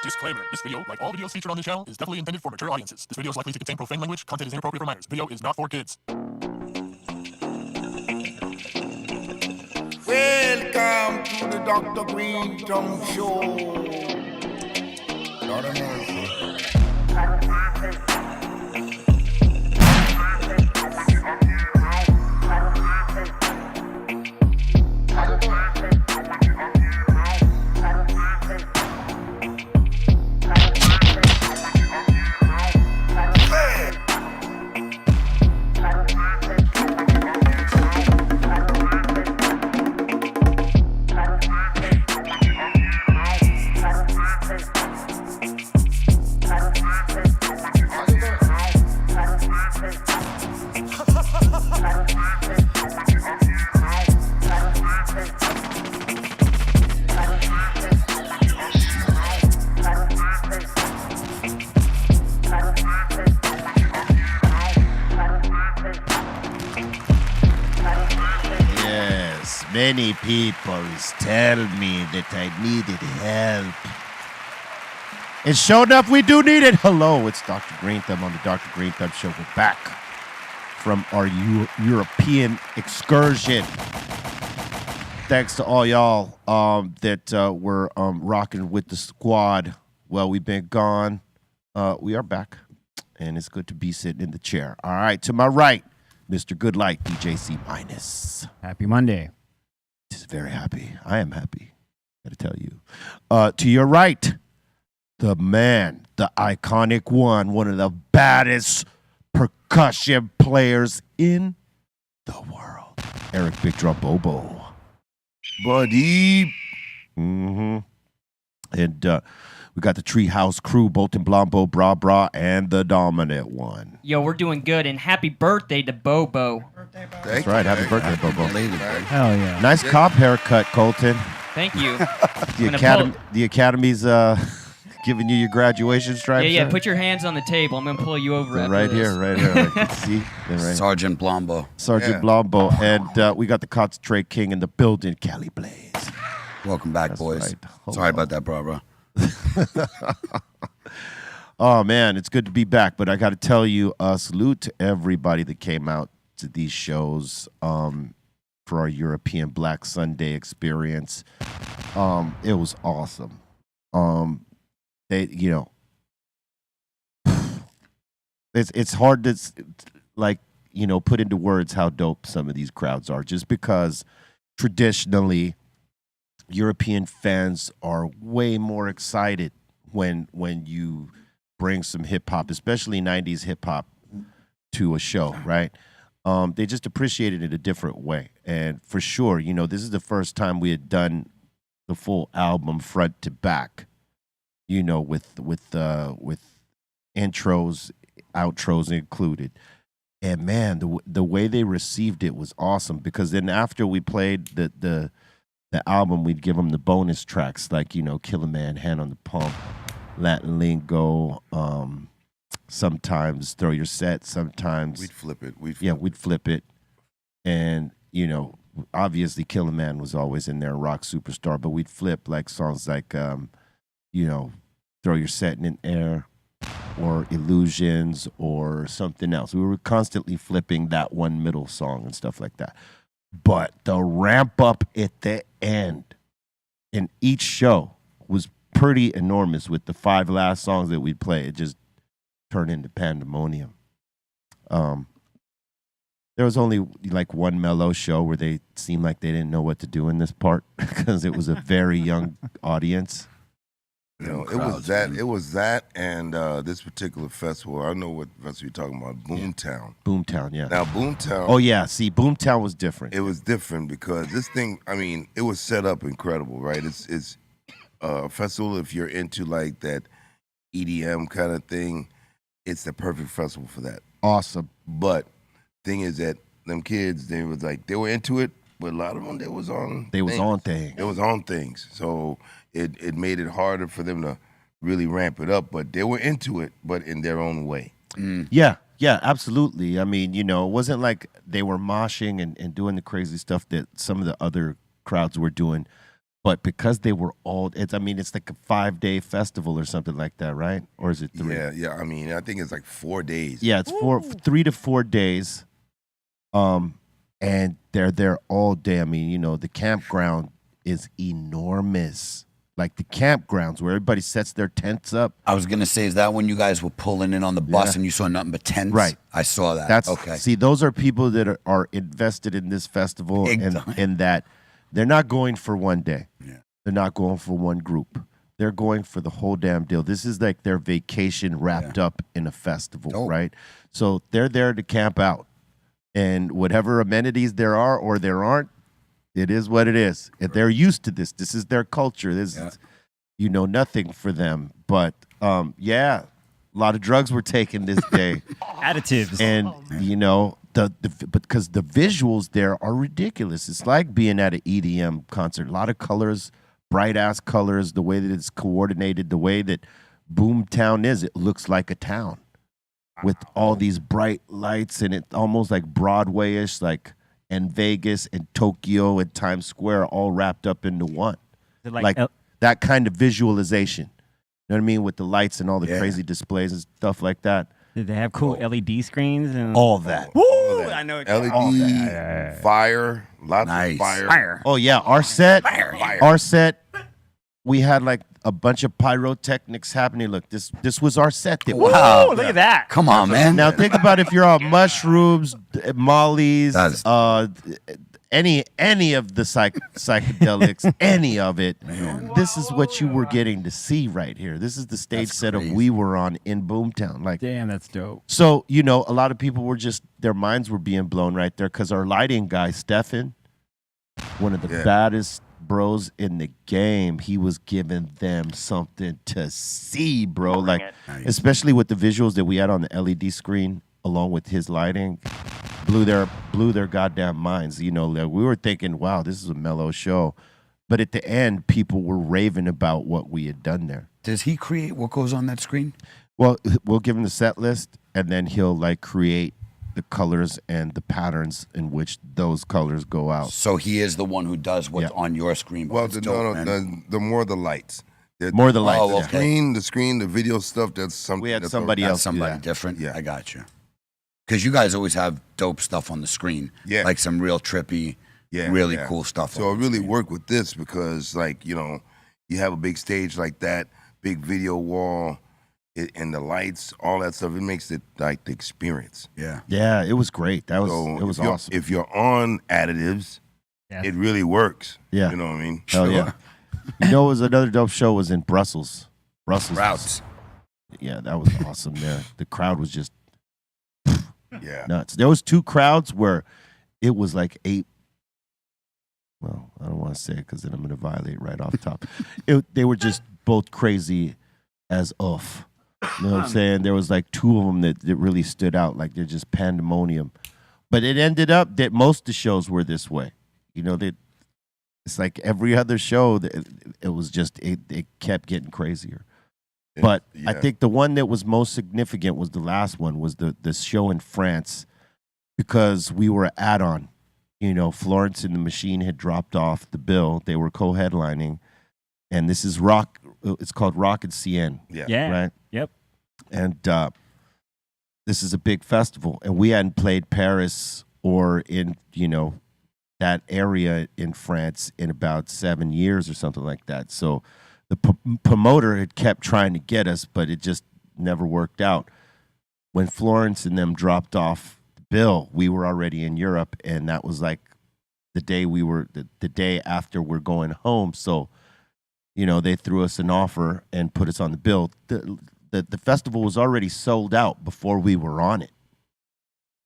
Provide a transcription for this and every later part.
Disclaimer. This video, like all videos featured on this channel, is definitely intended for mature audiences. This video is likely to contain profane language. Content is inappropriate for minors. Video is not for kids. Welcome to the Dr. Greenthumb Show. Lord of mercy. Many people tell me that I needed help. And sure enough, we do need it. Hello, it's Dr. Greenthumb on the Dr. Greenthumb Show. We're back from our European excursion. Thanks to all y'all that were rocking with the squad while we've been gone. We are back, and it's good to be sitting in the chair. All right, to my right, Mr. Goodlight, DJC minus. Happy Monday. Just very happy. I am happy. Got to tell you. To your right, the man, the iconic one of the baddest percussion players in the world, Eric Big Drum Bobo. Buddy. And we got the Treehouse crew, Bolton Blombo, Bra, and the dominant one. Yo, we're doing good, and happy birthday to Bobo. That's right. Happy birthday, Bobo. Hell yeah. Nice cop haircut, Colton. Thank you. The Academy's giving you your graduation stripes. Yeah. Put your hands on the table. I'm gonna pull you over. After right this. here, right here. See, right. Sergeant Blombo. Sergeant Blombo, and we got the Concentrate King in the building, Cali Blaze. Welcome back, That's boys. right. Sorry about that, bro. Oh man, it's good to be back. But I got to tell you, salute to everybody that came out to these shows for our European Black Sunday experience. It was awesome. It's hard to put into words how dope some of these crowds are, just because traditionally European fans are way more excited when you bring some hip hop, especially 90s hip hop, to a show, right? They just appreciated it a different way. And for sure, this is the first time we had done the full album front to back, with intros, outros included. And man, the way they received it was awesome, because then after we played the album, we'd give them the bonus tracks like, Kill a Man, Hand on the Pump, Latin Lingo, sometimes Throw Your Set, sometimes We'd flip it. We'd flip it. And, obviously Kill a Man was always in there, Rock Superstar, but we'd flip like songs like, Throw Your Set in Air, or Illusions, or something else. We were constantly flipping that one middle song and stuff like that. But the ramp up at the end in each show was pretty enormous. With the 5 last songs that we'd play, it just turned into pandemonium. There was only like one mellow show where they seemed like they didn't know what to do in this part, because it was a very young audience. It was that, and this particular festival. I know what festival you're talking about. Boomtown. Boomtown, yeah. Now, Boomtown. Oh yeah, see, Boomtown was different. It was different because this thing. I mean, it was set up incredible, right? It's a festival. If you're into like that EDM kind of thing, it's the perfect festival for that. Awesome. But thing is that them kids, they were into it, but a lot of them, They was on things. So it made it harder for them to really ramp it up, but they were into it, but in their own way. Yeah, absolutely. I mean, it wasn't like they were moshing and doing the crazy stuff that some of the other crowds were doing, But because they were all, it's like a 5-day festival or something like that, right? Or is it 3? Yeah. I mean, I think it's like 4 days. Yeah, it's 3 to 4 days. And they're there all day. I mean, the campground is enormous. Like the campgrounds where everybody sets their tents up. I was gonna say, is that when you guys were pulling in on the bus and you saw nothing but tents? Right. I saw that. That's okay. See, those are people that are invested in this festival, Big and time. in that they're not going for one day. Yeah. They're not going for one group. They're going for the whole damn deal. This is like their vacation wrapped up in a festival, Dope. right? So they're there to camp out. And whatever amenities there are or there aren't, it is what it is. And they're used to this. This is their culture. This is, nothing for them. But, a lot of drugs were taken this day. Additives. And, because the visuals there are ridiculous. It's like being at an EDM concert. A lot of colors, bright-ass colors, the way that it's coordinated, the way that Boomtown is. It looks like a town with all these bright lights, and it's almost like Broadway-ish, and Vegas and Tokyo and Times Square all wrapped up into one. Is it Like that kind of visualization. You know what I mean? With the lights and all the crazy displays and stuff like that. Did they have cool LED screens and All that. Woo! All that. I know. LED, fire, lots of fire. Oh, yeah. Our set, we had like a bunch of pyrotechnics happening. Look, this was our set. Wow. Look at that. Come on, man. Now think about if you're on mushrooms, mollies, any of the psychedelics, any of it. This is what you were getting to see right here. This is the stage setup we were on in Boomtown. Like, Damn, that's dope. so a lot of people were just their minds were being blown right there because our lighting guy, Stefan, one of the baddest bros in the game, he was giving them something to see, bro. Like, especially with the visuals that we had on the LED screen, along with his lighting, blew their goddamn minds. Like we were thinking, wow, this is a mellow show, but at the end, people were raving about what we had done there. Does he create what goes on that screen? Well, we'll give him the set list, and then he'll create the colors and the patterns in which those colors go out. So he is the one who does what's on your screen. Well, the more the lights. More the lights. Oh, okay. The screen, the video stuff, that's something. We had somebody else do somebody that. different. Yeah. I got you. Because you guys always have dope stuff on the screen. Yeah. Like some real trippy, really cool stuff. So on it the really screen. worked with this because, you have a big stage like that, big video wall, and the lights, all that stuff. It makes it like the experience. Yeah. Yeah, it was great. It was awesome. If you're on additives, it really works. Yeah. You know what I mean? Hell yeah. It was another dope show was in Brussels. Routes. Yeah, that was awesome there. The crowd was just nuts. There was 2 crowds where it was like 8. Well, I don't want to say it because then I'm going to violate right off top. They were just both crazy as off. You know what I'm saying? There was like 2 of them that really stood out. Like they're just pandemonium. But it ended up that most of the shows were this way. It's like every other show. It was just it kept getting crazier. But I think the one that was most significant was the last one, was the show in France, because we were an add-on. Florence and the Machine had dropped off the bill. They were co-headlining, and this is rock. It's called Rock and CN. Yeah. Right. Yep. And this is a big festival, and we hadn't played Paris or in that area in France in about 7 years or something like that. So the promoter had kept trying to get us, but it just never worked out. When Florence and them dropped off the bill, we were already in Europe, and that was like the day the day after we're going home. So, they threw us an offer and put us on the bill. The festival was already sold out before we were on it.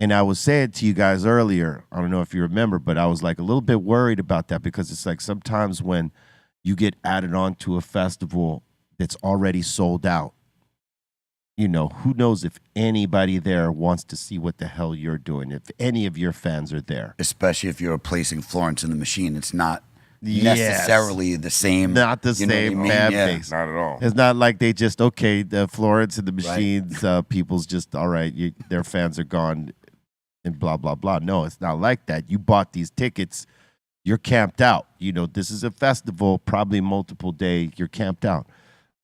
And I was saying to you guys earlier, I don't know if you remember, but I was like a little bit worried about that, because it's like sometimes when you get added on to a festival that's already sold out, who knows if anybody there wants to see what the hell you're doing, if any of your fans are there. Especially if you're replacing Florence in the Machine. It's not necessarily the same. Not the same fan base. Not at all. It's not like they just, the Florence and the Machines, people's just, all right, their fans are gone and blah, blah, blah. No, it's not like that. You bought these tickets you're camped out. This is a festival, probably multiple day. You're camped out.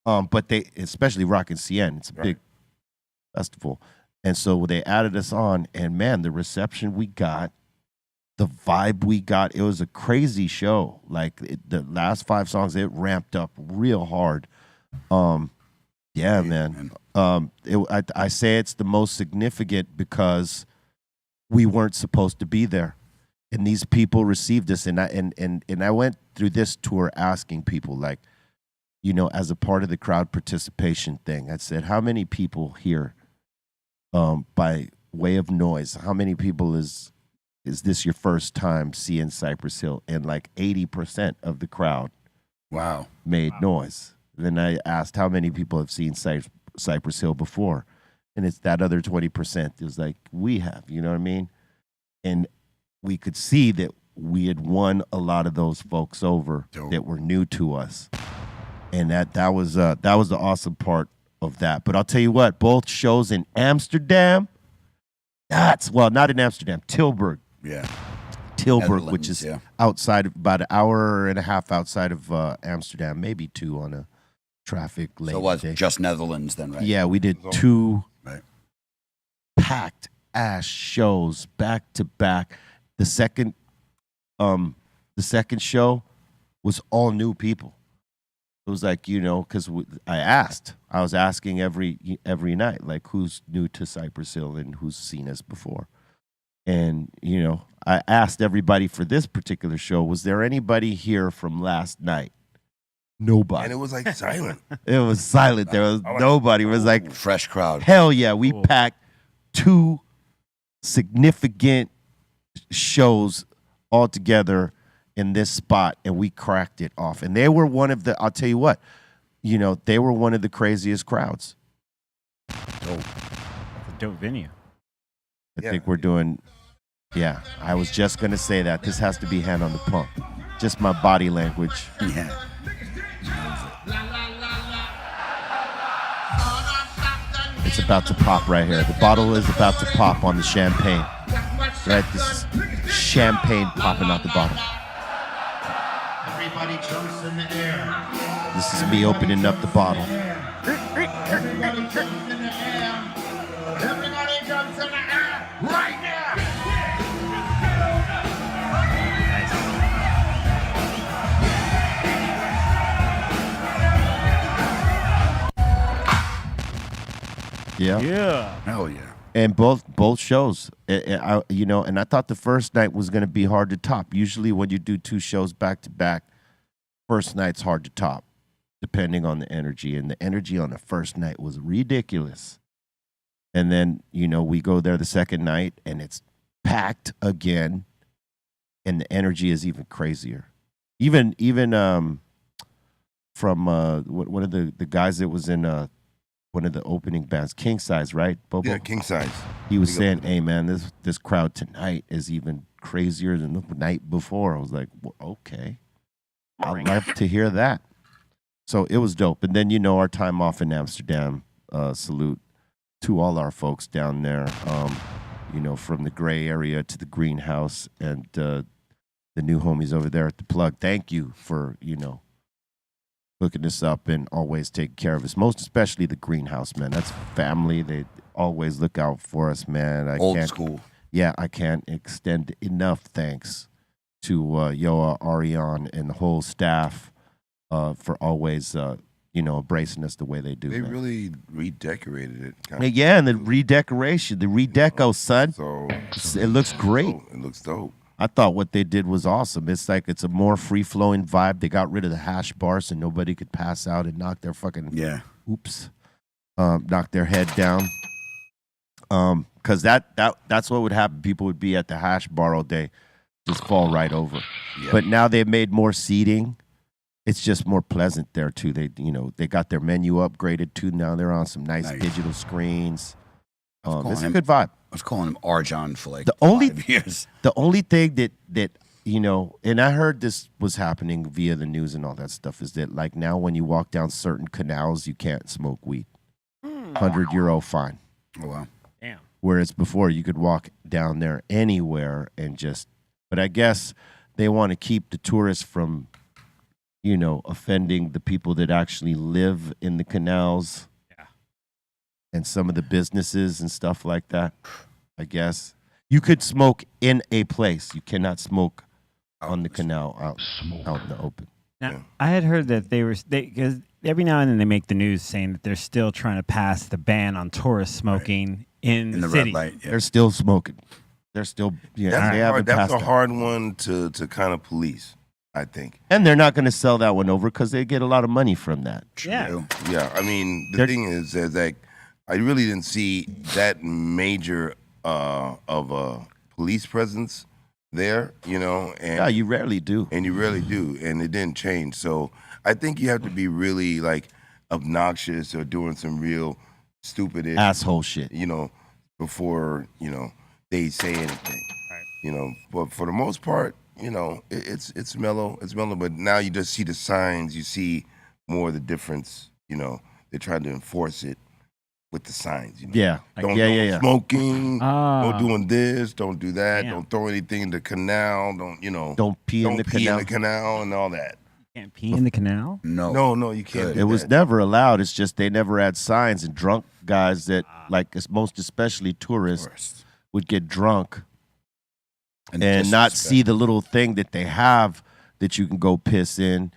But they, especially Rock and CN, it's a big festival. And so they added us on, and man, the reception we got, the vibe we got, it was a crazy show. Like the last 5 songs, it ramped up real hard. Yeah, man. I say it's the most significant because we weren't supposed to be there. And these people received us, and I went through this tour asking people, like, as a part of the crowd participation thing, I said, how many people here, by way of noise, how many people is this your first time seeing Cypress Hill? And like 80% of the crowd made noise. Then I asked how many people have seen Cypress Hill before, and it's that other 20%. It was like, we have, you know what I mean? And we could see that we had won a lot of those folks over that were new to us, and that was the awesome part of that. But I'll tell you what, both shows in Amsterdam, not in Amsterdam, Tilburg. Yeah. Tilburg, which is outside of about an hour and a half outside of Amsterdam, maybe 2 on a traffic lane. So it was just Netherlands then, right? Yeah, we did 2 packed ass shows back to back. The second show was all new people. It was like, because I was asking every night, like, who's new to Cypress Hill and who's seen us before. And, I asked everybody for this particular show, was there anybody here from last night? Nobody. And it was like silent. It was silent. There was nobody. It was like, fresh crowd. Hell yeah. We packed 2 significant shows all together in this spot, and we cracked it off. And they were one of the, I'll tell you what, they were one of the craziest crowds. Dope. It's a dope venue. I think we're doing, I was just going to say that. This has to be hand on the pump. Just my body language. Yeah. It's about to pop right here. The bottle is about to pop on the champagne. Right? This is champagne popping out the bottle. Everybody jumps in the air. This is me opening up the bottle. Everybody jumps in the air. Everybody jumps in the air right now. Yeah. Hell yeah. And both shows, and I thought the first night was going to be hard to top. Usually when you do 2 shows back to back, first night's hard to top, depending on the energy. And the energy on the first night was ridiculous. And then, we go there the second night, and it's packed again, and the energy is even crazier. Even from one of the guys that was in one of the opening bands, King Size, right, Bobo? Yeah, King Size. He was saying, hey, man, this crowd tonight is even crazier than the night before. I was like, well, okay. I'd love to hear that. So it was dope. And then, our time off in Amsterdam, salute to all our folks down there, from the gray area to the greenhouse and the new homies over there at the plug. Thank you for, hooking us up and always taking care of us, most especially the greenhouse, man. That's family. They always look out for us, man. Old school. Yeah, I can't extend enough thanks to Yoa, Ariane, and the whole staff for always, embracing us the way they do. They man. really redecorated it. Yeah, and the redecoration, the redeco, son. So it looks great. It looks dope. I thought what they did was awesome. It's like it's a more free-flowing vibe. They got rid of the hash bar so nobody could pass out and knock their fucking knock their head down. Because that's what would happen. People would be at the hash bar all day, just fall right over. Yeah. But now they've made more seating. It's just more pleasant there too. They got their menu upgraded too. Now they're on some nice digital screens. It's a good vibe. I was calling him Arjan for like the only 5 years. The only thing that and I heard this was happening via the news and all that stuff, is that like now when you walk down certain canals, you can't smoke weed. €100 fine. Oh wow. Damn. Whereas before you could walk down there anywhere and just. But I guess they want to keep the tourists from, offending the people that actually live in the canals. Yeah. And some of the businesses and stuff like that, I guess. You could smoke in a place. You cannot smoke on the canal out in the open. Now, I had heard that because every now and then they make the news saying that they're still trying to pass the ban on tourist smoking in the city. red light. Yeah. They're still smoking. They're still, they haven't That's passed a that. hard one to kind of police, I think. And they're not going to sell that one over because they get a lot of money from that. Yeah. Yeah, I mean, the thing is that I really didn't see that major of a police presence there, and Yeah, you rarely do. and you really do, and it didn't change. So I think you have to be really like obnoxious or doing some real stupid Asshole shit. before they say anything. Right. But for the most part, it's mellow. It's mellow. But now you just see the signs. You see more of the difference. They're trying to enforce it with the signs. Yeah. Don't smoking. Ah. Don't doing this. Don't do that. Damn. Don't throw anything in the canal. Don't pee in the canal. in the canal and all that. Can't pee in the canal? No, you can't. do It was that. never allowed. It's just they never had signs, and drunk guys that, most especially tourists, would get drunk and not see the little thing that they have that you can go piss in,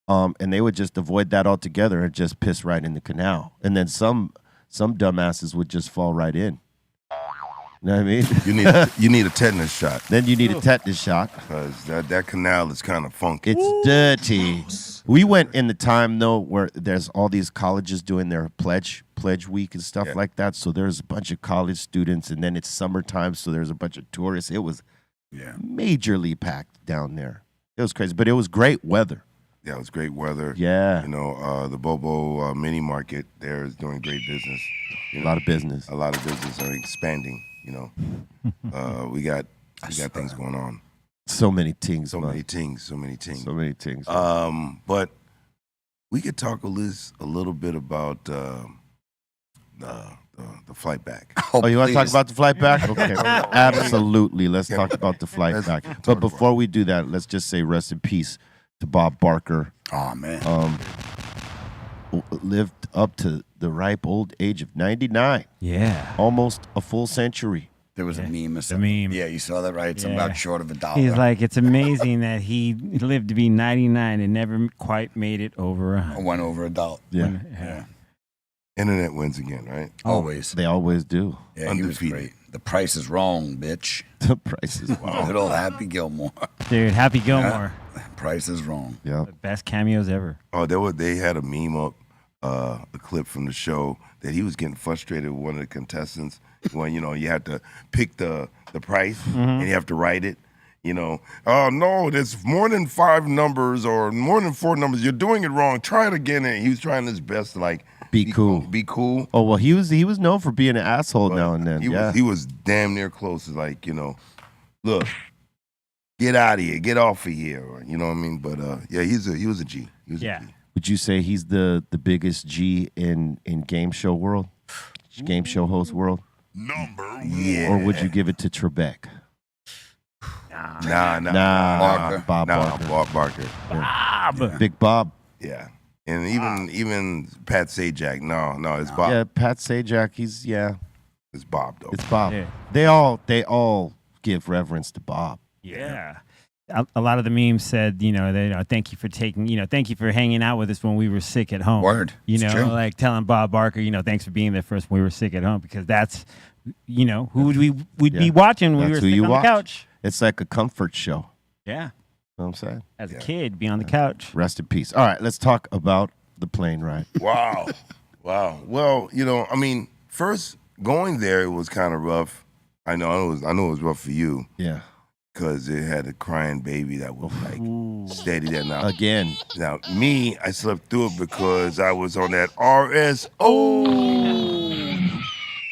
and they would just avoid that altogether and just piss right in the canal. And then some dumbasses would just fall right in. You know what I mean? You need a tetanus shot Then you need a tetanus shot. because that canal is kind of funky. It's dirty. We went in the time though where there's all these colleges doing their pledge week and stuff like that. So there's a bunch of college students, and then it's summertime, so there's a bunch of tourists. It was majorly packed down there. It was crazy, but it was great weather. Yeah, it was great weather. Yeah, The Bobo mini market there is doing great business. a lot of business. A lot of business are expanding. We got things going on. So many things. So man. many things. So many things. So many things. But we could talk a little bit about the flight back. Oh, you want to talk about the flight back? Okay, absolutely. Let's talk about the flight back. But before we do that, let's just say rest in peace to Bob Barker. Oh man. Lived up to the ripe old age of 99. Yeah. Almost a full century. There was a meme or The something. meme. Yeah, you saw that, right? Something Yeah. about short of $1. He's like, it's amazing that he lived to be 99 and never quite made it over 100. Went over $1. Yeah. Yeah. Internet wins again, right? Always. They always do. Yeah, he was Undefeated. great. The price is wrong, bitch. The price is wow. Good old Happy Gilmore. Dude, Happy Gilmore. Price is wrong. Yeah. The best cameos ever. Oh, they had a meme up, a clip from the show that he was getting frustrated with one of the contestants when you had to pick the price and you have to write it. Oh no, there's more than 5 numbers or more than 4 numbers. You're doing it wrong. Try it again. And he was trying his best to Be cool. Be cool. Oh well, he was known for being an asshole now and then. He was damn near close. To look, get out of here, get off of here. Or, you know what I mean? But he was a G. He was a G. Would you say he's the biggest G in game show world, game show host world, Yeah. or would you give it to Trebek? Nah. Barker. Bob Barker. Bob Barker. Bob. Big Bob. Yeah. And even Pat Sajak. No, it's Bob. Yeah, Pat Sajak. It's Bob though. It's Bob. Yeah. They all give reverence to Bob. Yeah. A lot of the memes said, thank you for thank you for hanging out with us when we were sick at home. Word. It's true. Like telling Bob Barker, thanks for being there for us when we were sick at home, because that's, who we'd be watching when we That's were who sick you on watch. the couch. It's like a comfort show. Yeah. You know what I'm saying? As a kid, be on the couch. Rest in peace. All right, let's talk about the plane ride. Wow. Well, first going there it was kind of rough. I know it was rough for you Yeah. because it had a crying baby that was steady there now. Again. Now me, I slept through it because I was on that RSO.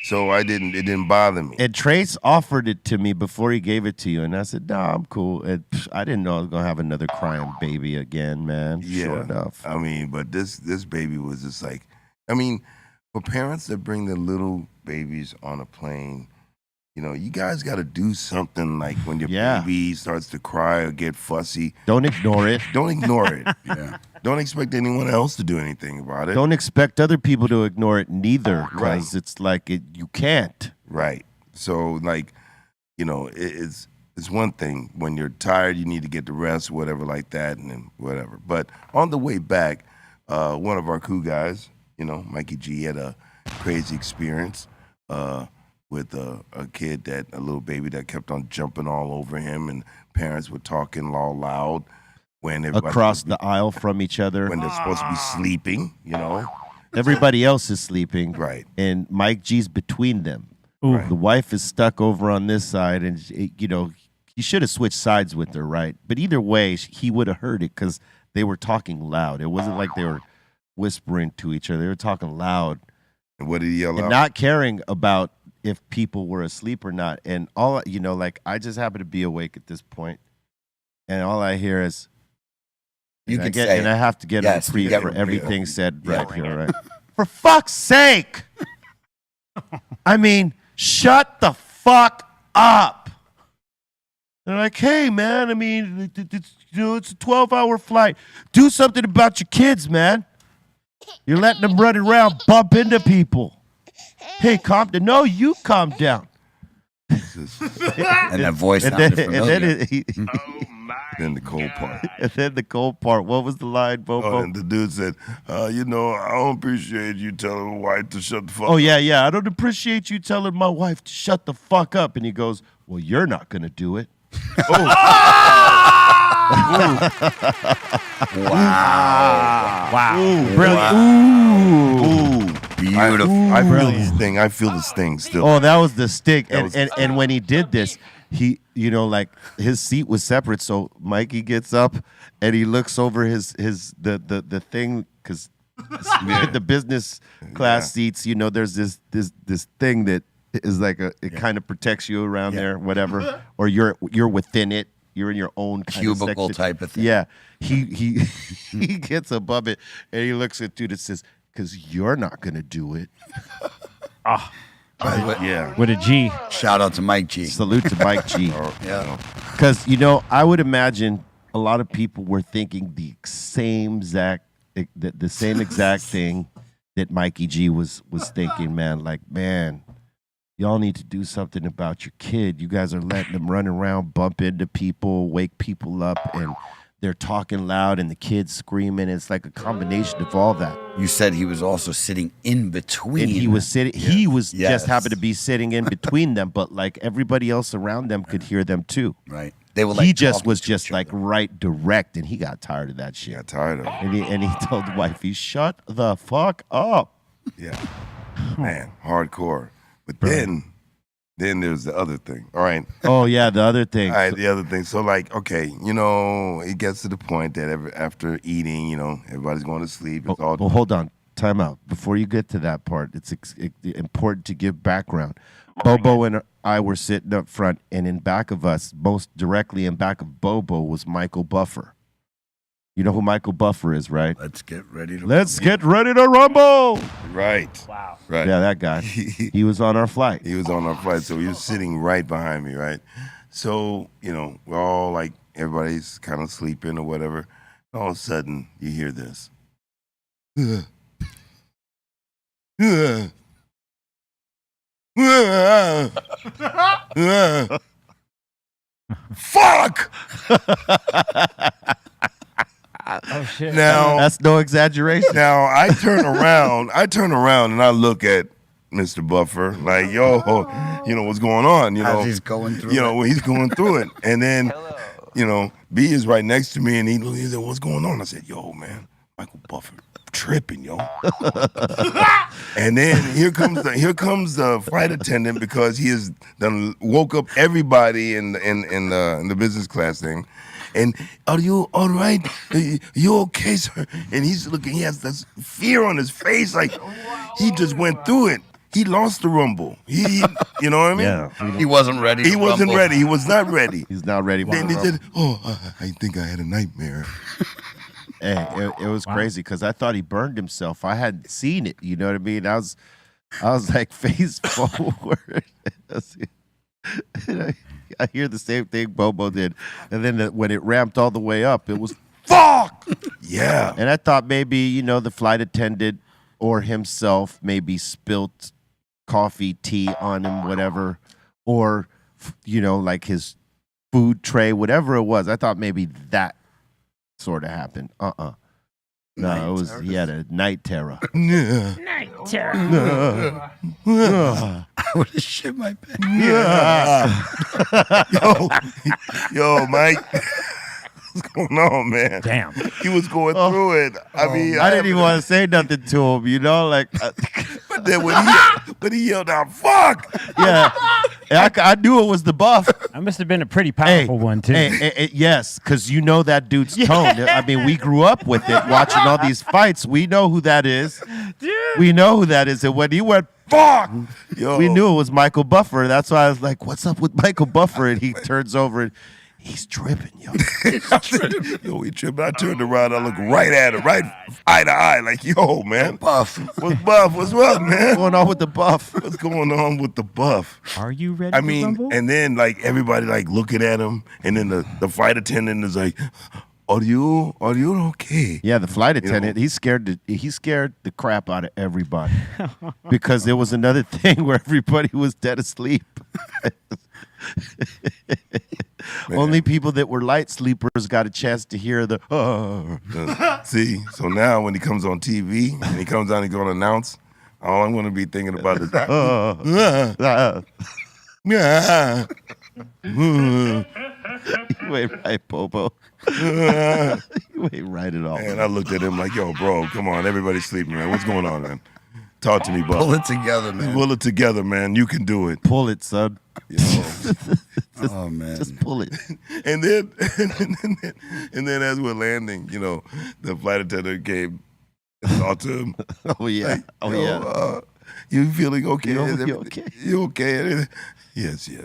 So it didn't bother me. And Trace offered it to me before he gave it to you, and I said, "Nah, I'm cool." I didn't know I was gonna have another crying baby again, man. Sure enough. But this baby was just for parents that bring their little babies on a plane, you guys got to do something like when your baby starts to cry or get fussy. Don't ignore it. Don't ignore it. Yeah. Don't expect anyone else to do anything about it. Don't expect other people to ignore it neither, because it's like you can't. Right. So, like, it's one thing when you're tired, you need to get the rest, whatever, like that, and then whatever. But on the way back, one of our cool guys, Mikey G, had a crazy experience with a kid, a little baby that kept on jumping all over him, and parents were talking all loud when across the aisle from each other when they're supposed to be sleeping. Everybody else is sleeping, right? And Mike G's between them. Right. The wife is stuck over on this side, and he should have switched sides with her, right? But either way, he would have heard it because they were talking loud. It wasn't like they were whispering to each other; they were talking loud. And what did he yell out? Not caring about if people were asleep or not. And all like I just happen to be awake at this point, and all I hear is. And I have to get a reprieve for everything said right here, right? For fuck's sake! I mean, shut the fuck up! They're like, hey, man, I mean, it's a 12-hour flight. Do something about your kids, man. You're letting them run around, bump into people. Hey, calm down. No, you calm down. And that voice sounded familiar. Then the cold part. And then the cold part. What was the line, Bobo? And the dude said, I don't appreciate you telling my wife to shut the fuck up. Oh, yeah. I don't appreciate you telling my wife to shut the fuck up. And he goes, well, you're not going to do it. Wow. Ooh. Brilliant. Ooh. Beautiful. I feel this thing. I feel this thing still. Oh, that was the stick. And when he did this, he, like his seat was separate. So Mikey gets up and he looks over the thing, because the business class seats, there's this thing that is like it kind of protects you around there, whatever, or you're within it. You're in your own kind cubicle of type of thing. Yeah. He gets above it and he looks at dude and says, because you're not going to do it. Yeah. With a G. Shout out to Mike G. Salute to Mike G. Yeah. Because, I would imagine a lot of people were thinking the same exact thing that Mikey G was thinking, man. Like, man, y'all need to do something about your kid. You guys are letting them run around, bump into people, wake people up, and they're talking loud and the kids screaming. It's like a combination of all that. You said he was also sitting in between. And he was sitting. Yeah. He was just happened to be sitting in between them, but like everybody else around them could hear them too. Right. They were. He just was just like right direct, and he got tired of that shit. Got tired of it. And he told the wife, "Shut the fuck up." Yeah. Man, hardcore. But then there's the other thing. All right. Oh, yeah, the other thing. All right, the other thing. So, like, okay, it gets to the point that after eating, everybody's going to sleep. It's all. Well, hold on. Time out. Before you get to that part, it's important to give background. Bobo and I were sitting up front, and in back of us, most directly in back of Bobo, was Michael Buffer. You know who Michael Buffer is, right? Let's get ready to rumble. Right. Wow. Right. Yeah, that guy. He was on our flight. He was on our flight, so he was sitting right behind me, right? So, we're all like, everybody's kind of sleeping or whatever. All of a sudden, you hear this. Fuck! Oh shit! Now that's no exaggeration. Now I turn around and I look at Mr. Buffer like, yo, what's going on? As he's going through when he's going through it, and then B is right next to me, and he said, "What's going on?" I said, "Yo, man, Michael Buffer tripping, yo." And then here comes the flight attendant, because he has done woke up everybody in the business class thing. And are you all right? You okay, sir? And he's looking. He has this fear on his face, like he just went through it. He lost the rumble. He you know what I mean? Yeah. He wasn't ready. He wasn't ready. He was not ready. He's not ready. Then he said, I think I had a nightmare. Hey, it was crazy because I thought he burned himself. I hadn't seen it. You know what I mean? I was like face forward. And I hear the same thing Bobo did. And then when it ramped all the way up, it was, fuck! Yeah. And I thought maybe, the flight attendant or himself maybe spilt coffee, tea on him, whatever. Or, like his food tray, whatever it was. I thought maybe that sort of happened. No, he had a night terror. Night terror. I would have shit my pants. Yo, Mike. What's going on, man? Damn. He was going through it. I mean, I didn't even want to say nothing to him, like. But then when he yelled out, "Fuck!" Yeah, I knew it was the buff. That must have been a pretty powerful one too. Yes, because that dude's tone. I mean, we grew up with it, watching all these fights. We know who that is. Dude. We know who that is. And when he went, fuck, Yo. we knew it was Michael Buffer. That's why I was like, what's up with Michael Buffer? And he turns over and he's tripping, yo. Yo, he tripping. I turned around. I looked right at him, right eye to eye, like, yo, man. Buff. What's buff? What's up, man? What's going on with the buff? What's going on with the buff? Are you ready I to mean, rumble? and then like everybody like looking at him, and then the flight attendant is like, Are you okay? Yeah, the flight attendant, he scared the crap out of everybody. Because there was another thing where everybody was dead asleep. Only people that were light sleepers got a chance to hear the See, so now when he comes on TV and he comes out and he's gonna announce, all I'm gonna be thinking about is You ain't right, Bobo. You ain't right at all. And I looked at him like, yo, bro, come on, everybody's sleeping, man. What's going on, man? Talk to me, bro. Pull it together, man. Pull it together, man. You can do it. Pull it, son. Oh man. Just pull it. And then as we're landing, the flight attendant came and talked to him. Oh yeah. Like, you feeling okay? You okay? You okay? Yes. Yeah.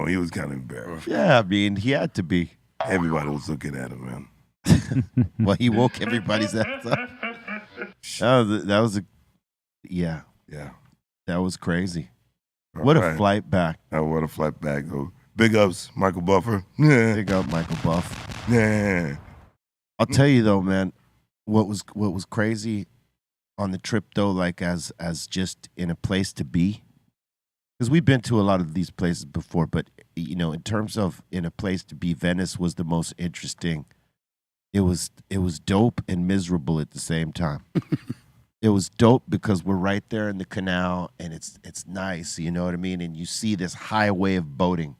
He was kind of embarrassed. Yeah, I mean, he had to be. Everybody was looking at him, man. Well, he woke everybody's ass up. That was Yeah. that was crazy. All What a right. flight back. What a flight back. Oh, big ups, Michael Buffer. Yeah. Big up, Michael Buff. Yeah. I'll tell you though, man, what was crazy on the trip though, like as just in a place to be, because we've been to a lot of these places before, but in terms of in a place to be, Venice was the most interesting. It was dope and miserable at the same time. It was dope because we're right there in the canal and it's nice, you know what I mean? And you see this highway of boating,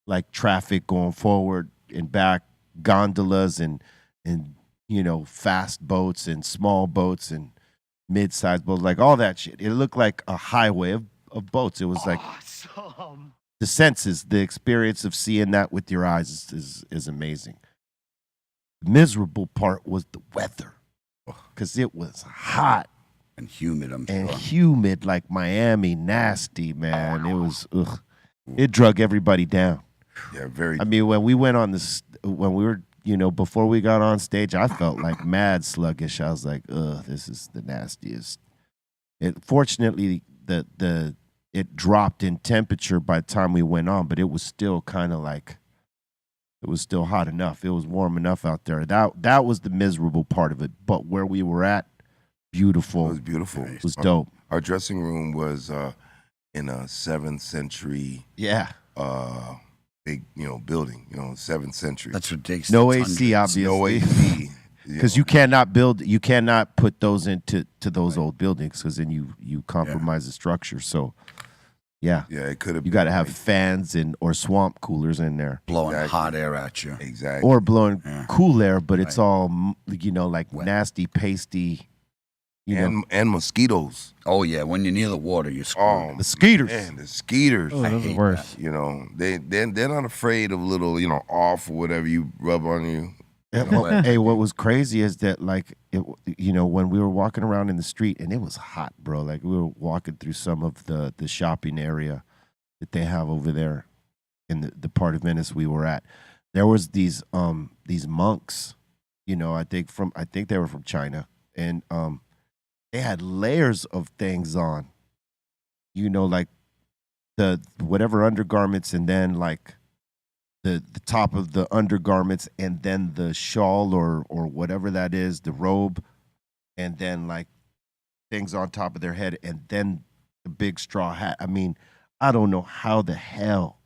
like traffic going forward and back, gondolas and fast boats and small boats and mid-sized boats, like all that shit. It looked like a highway of boats. It was like the senses, the experience of seeing that with your eyes is amazing. The miserable part was the weather, because it was hot And humid, I'm and sure. humid like Miami, nasty, man. It was, it drug everybody down. Yeah, very. I mean, when we went on this, when we were, before we got on stage, I felt like mad sluggish. I was like, this is the nastiest. Fortunately, it dropped in temperature by the time we went on, but it was still kind of like, it was still hot enough. It was warm enough out there. That was the miserable part of it. But where we were at, beautiful. It was beautiful. It was dope. Our dressing room was in a 7th century Yeah. big, building, 7th century. That's ridiculous. No It's AC, hundreds. obviously. No AC. Because you cannot put those into those old buildings, because then you compromise the structure. So, yeah, it could have. you got to have fans or swamp coolers in there, Blowing Exactly. hot air at you. Exactly. or blowing Yeah. cool air, but it's Right. all like Wet. nasty, pasty. and mosquitoes. Oh yeah, when you're near the water, you're screwed. The skeeters. Man, the skeeters. Oh, those are hate worse. They're not afraid of little, off or whatever you rub on you. Hey, what was crazy is that when we were walking around in the street, and it was hot, bro. Like we were walking through some of the shopping area that they have over there in the part of Venice we were at. There was these monks, I think they were from China, and they had layers of things on, like the whatever undergarments, and then like the top of the undergarments, and then the shawl or whatever that is, the robe, and then like things on top of their head, and then the big straw hat. I mean, I don't know how the hell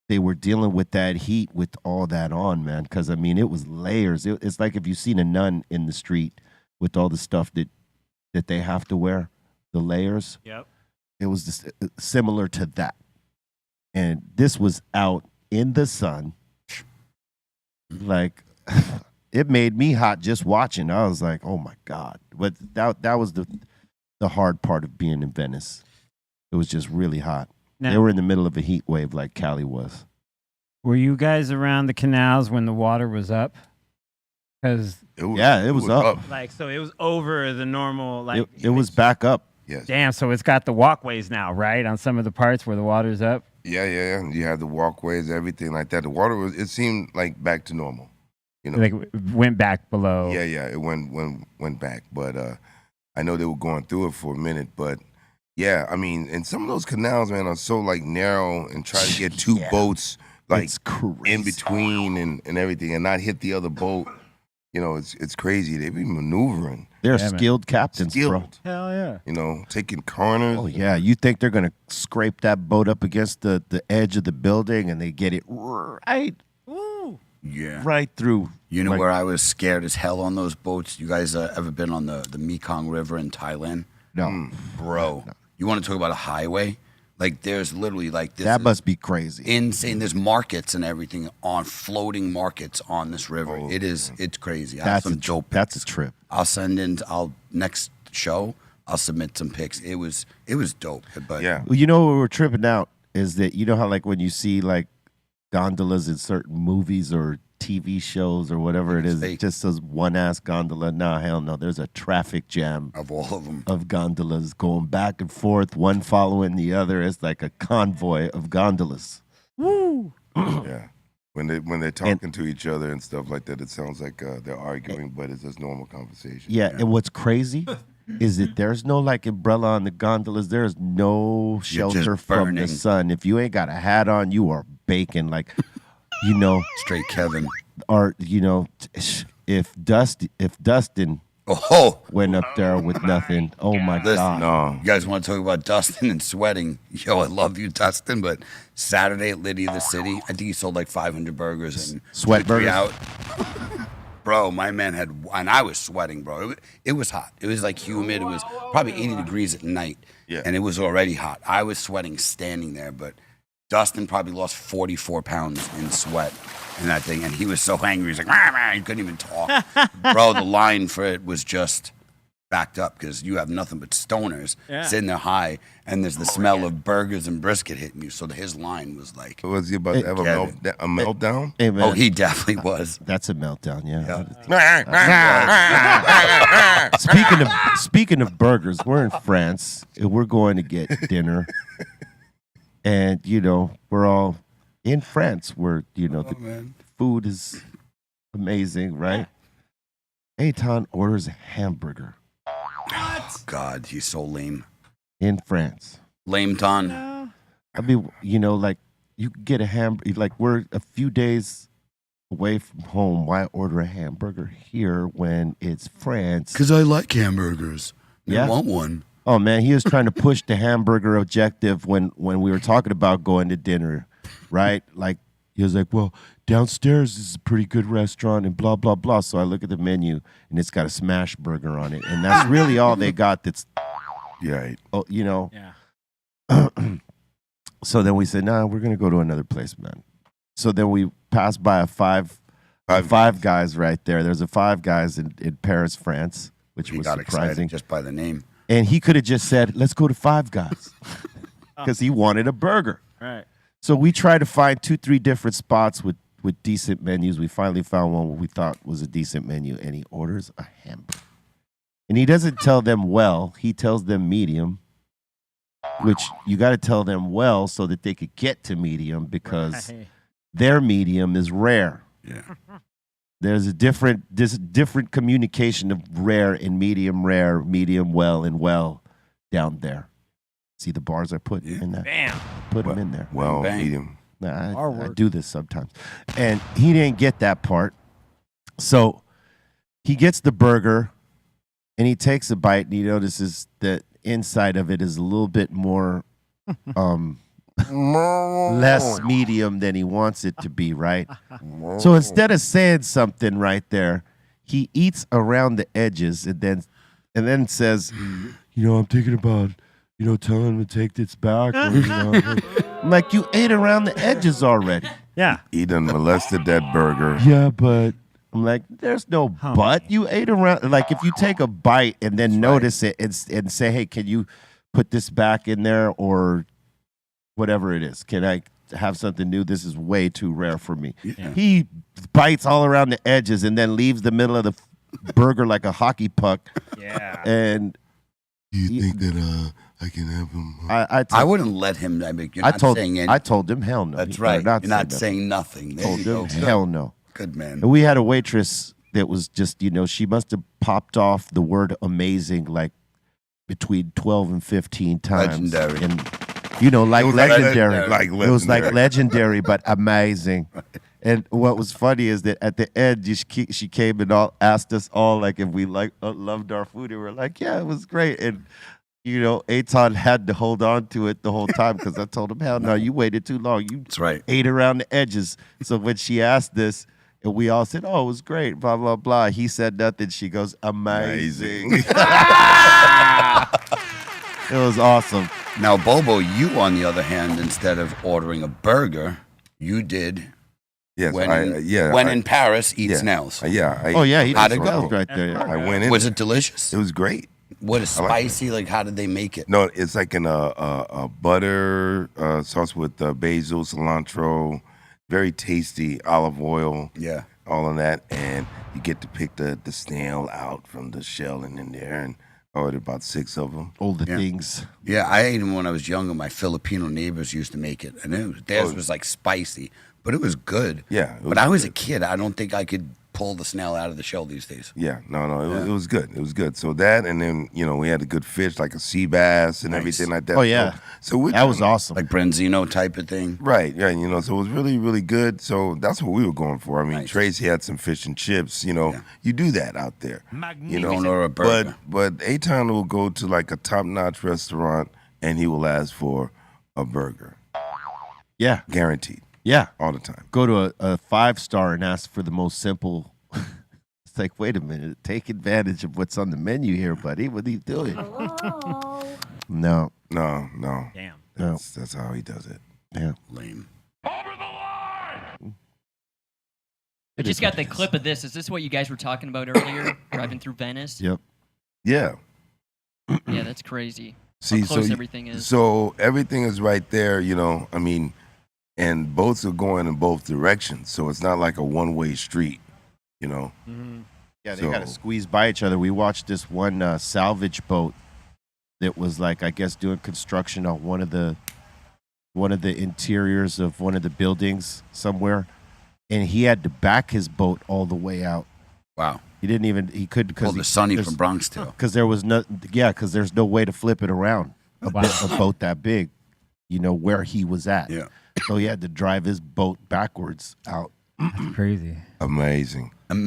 they were dealing with that heat with all that on, man. Because I mean, it was layers. It's like if you've seen a nun in the street with all the stuff that they have to wear, the layers. Yep. It was just similar to that. And this was out in the sun. Like, it made me hot just watching. I was like, oh my God. But that was the hard part of being in Venice. It was just really hot. Now, they were in the middle of a heat wave like Cali was. Were you guys around the canals when the water was up? Because it was up. Like, so it was over the normal, like. It was back up. Yes. Damn, so it's got the walkways now, right? On some of the parts where the water's up? Yeah. You had the walkways, everything like that. The water it seemed like back to normal. You know, Like, it went back below. Yeah, it went back. But I know they were going through it for a minute. But yeah, I mean, and some of those canals, man, are so like narrow, and try to get two boats like in between and everything, and not hit the other boat. You know, it's crazy. They be maneuvering. They're skilled captains, bro. Hell yeah. You know, taking corners. Oh yeah, you think they're gonna scrape that boat up against the edge of the building, and they get it right, right through. You know like, where I was scared as hell on those boats? You guys ever been on the Mekong River in Thailand? No. Bro. No. You want to talk about a highway? Like, there's literally like this. That must be crazy. Insane. There's markets and everything on floating markets on this river. It's crazy. That's a trip. Next show, I'll submit some pics. It was dope. But yeah. Well, you know what we're tripping out is that, you know how like when you see like gondolas in certain movies or TV shows or whatever it is, it just says one ass gondola. Nah, hell no. There's a traffic jam of all of them, of gondolas going back and forth, one following the other. It's like a convoy of gondolas. Woo! Yeah. When they're talking to each other and stuff like that, it sounds like they're arguing, but it's just normal conversation. Yeah, and what's crazy is that there's no like umbrella on the gondolas. There's no shelter from the sun. If you ain't got a hat on, you are baking. Like, you know, straight Kevin. Or, you know, if Dustin went up there with nothing, oh my God. No. You guys want to talk about Dustin and sweating? Yo, I love you, Dustin, but Saturday at Liddy of the City, I think he sold like 500 burgers and sweat burgers out. Bro, my man and I was sweating, bro. It was hot. It was like humid. It was probably 80 degrees at night, and it was already hot. I was sweating standing there, but Dustin probably lost 44 pounds in sweat in that thing, and he was so angry. He's like, rah, rah, he couldn't even talk. Bro, the line for it was just backed up because you have nothing but stoners sitting there high, and there's the smell of burgers and brisket hitting you. So his line was like, was he about to have a meltdown? Hey, man, oh, he definitely was. That's a meltdown, yeah. Speaking of burgers, we're in France. And we're going to get dinner. And, you know, we're all in France where, you know, the food is amazing, right? Eitan orders a hamburger. What? God, he's so lame. In France. Lame Ton. No. I mean, you know, like, you could get a hamburger. Like, we're a few days away from home. Why order a hamburger here when it's France? Because I like hamburgers. I want one. Oh, man, he was trying to push the hamburger objective when we were talking about going to dinner, right? Like, he was like, well, downstairs is a pretty good restaurant and blah, blah, blah. So I look at the menu, and it's got a smash burger on it. And that's really all they got that's, oh, you know. Yeah. So then we said, nah, we're going to go to another place, man. So then we passed by a Five Guys right there. There's a Five Guys in Paris, France, which was surprising. Just by the name. And he could have just said, let's go to Five Guys because he wanted a burger. Right. So we tried to find 2-3 different spots with decent menus. We finally found one we thought was a decent menu, and he orders a hamburger. And he doesn't tell them well. He tells them medium, which you got to tell them well so that they could get to medium because their medium is rare. Yeah. There's a different communication of rare and medium well, and well down there. See the bars I put in that? Bam. Put them in there. Well, Bang. medium. I do this sometimes. And he didn't get that part. So he gets the burger and he takes a bite and he notices that inside of it is a little bit more less medium than he wants it to be, right? So instead of saying something right there, he eats around the edges and then says, I'm thinking about telling him to take this back. I'm like, you ate around the edges already. Yeah. He done molested that burger. Yeah, but I'm like, there's no but. You ate around. Like, if you take a bite and then notice it and say, hey, can you put this back in there or whatever it is? Can I have something new? This is way too rare for me. Yeah. He bites all around the edges and then leaves the middle of the burger like a hockey puck. Yeah. And you think that I can have him? I wouldn't let him. I mean, you're not saying anything. I told him, hell no. That's right. You're not saying nothing. There Told you go. him, hell no. Good man. And we had a waitress that was just, she must have popped off the word amazing like between 12 and 15 times. Legendary. And, like legendary. Legendary. It was like legendary, but amazing. Right. And what was funny is that at the end, she came and asked us all like if we loved our food. And we're like, yeah, it was great. And, Eitan had to hold on to it the whole time because I told him, hell no, you waited too long. That's right. Ate around the edges. So when she asked this, and we all said, oh, it was great, blah, blah, blah. He said nothing. She goes, amazing. It was awesome. Now, Bobo, you, on the other hand, instead of ordering a burger, you did... Yes, when in Paris, eat snails. He how'd it go? Right there. Yeah. I went in. Was it delicious? It was great. What is spicy? Like, how did they make it? No, it's like in a butter sauce with basil, cilantro, very tasty, olive oil. Yeah, all of that, and you get to pick the snail out from the shell and in there, and I ordered about 6 of them. All the things. Yeah, I ate them when I was younger. My Filipino neighbors used to make it, and theirs was like spicy. But it was good. Yeah. But I was a kid. I don't think I could pull the snail out of the shell these days. Yeah. No. It was good. It was good. So that, and then, we had a good fish, like a sea bass and everything like that. Oh, yeah. So that was awesome. Like Branzino type of thing. Right. Yeah. So it was really, really good. So that's what we were going for. I mean, Tracy had some fish and chips. You do that out there. Don't order a burger. But Eitan will go to like a top-notch restaurant and he will ask for a burger. Yeah. Guaranteed. Yeah. All the time. Go to a 5-star and ask for the most simple. It's like, wait a minute. Take advantage of what's on the menu here, buddy. What are you doing? No. Damn. That's how he does it. Yeah. Lame. I just got the clip of this. Is this what you guys were talking about earlier? Driving through Venice? Yep. Yeah. Yeah, that's crazy. See, how close everything is. So everything is right there, I mean, and boats are going in both directions, so it's not like a one-way street, Mm-hmm. Yeah, they got to squeeze by each other. We watched this one salvage boat that was like, I guess, doing construction on one of the interiors of one of the buildings somewhere, and he had to back his boat all the way out. Wow. He couldn't because the Sonny from Bronx too. Because there's no way to flip it around a boat that big, where he was at. Yeah. So he had to drive his boat backwards out. That's crazy. Amazing. Yeah.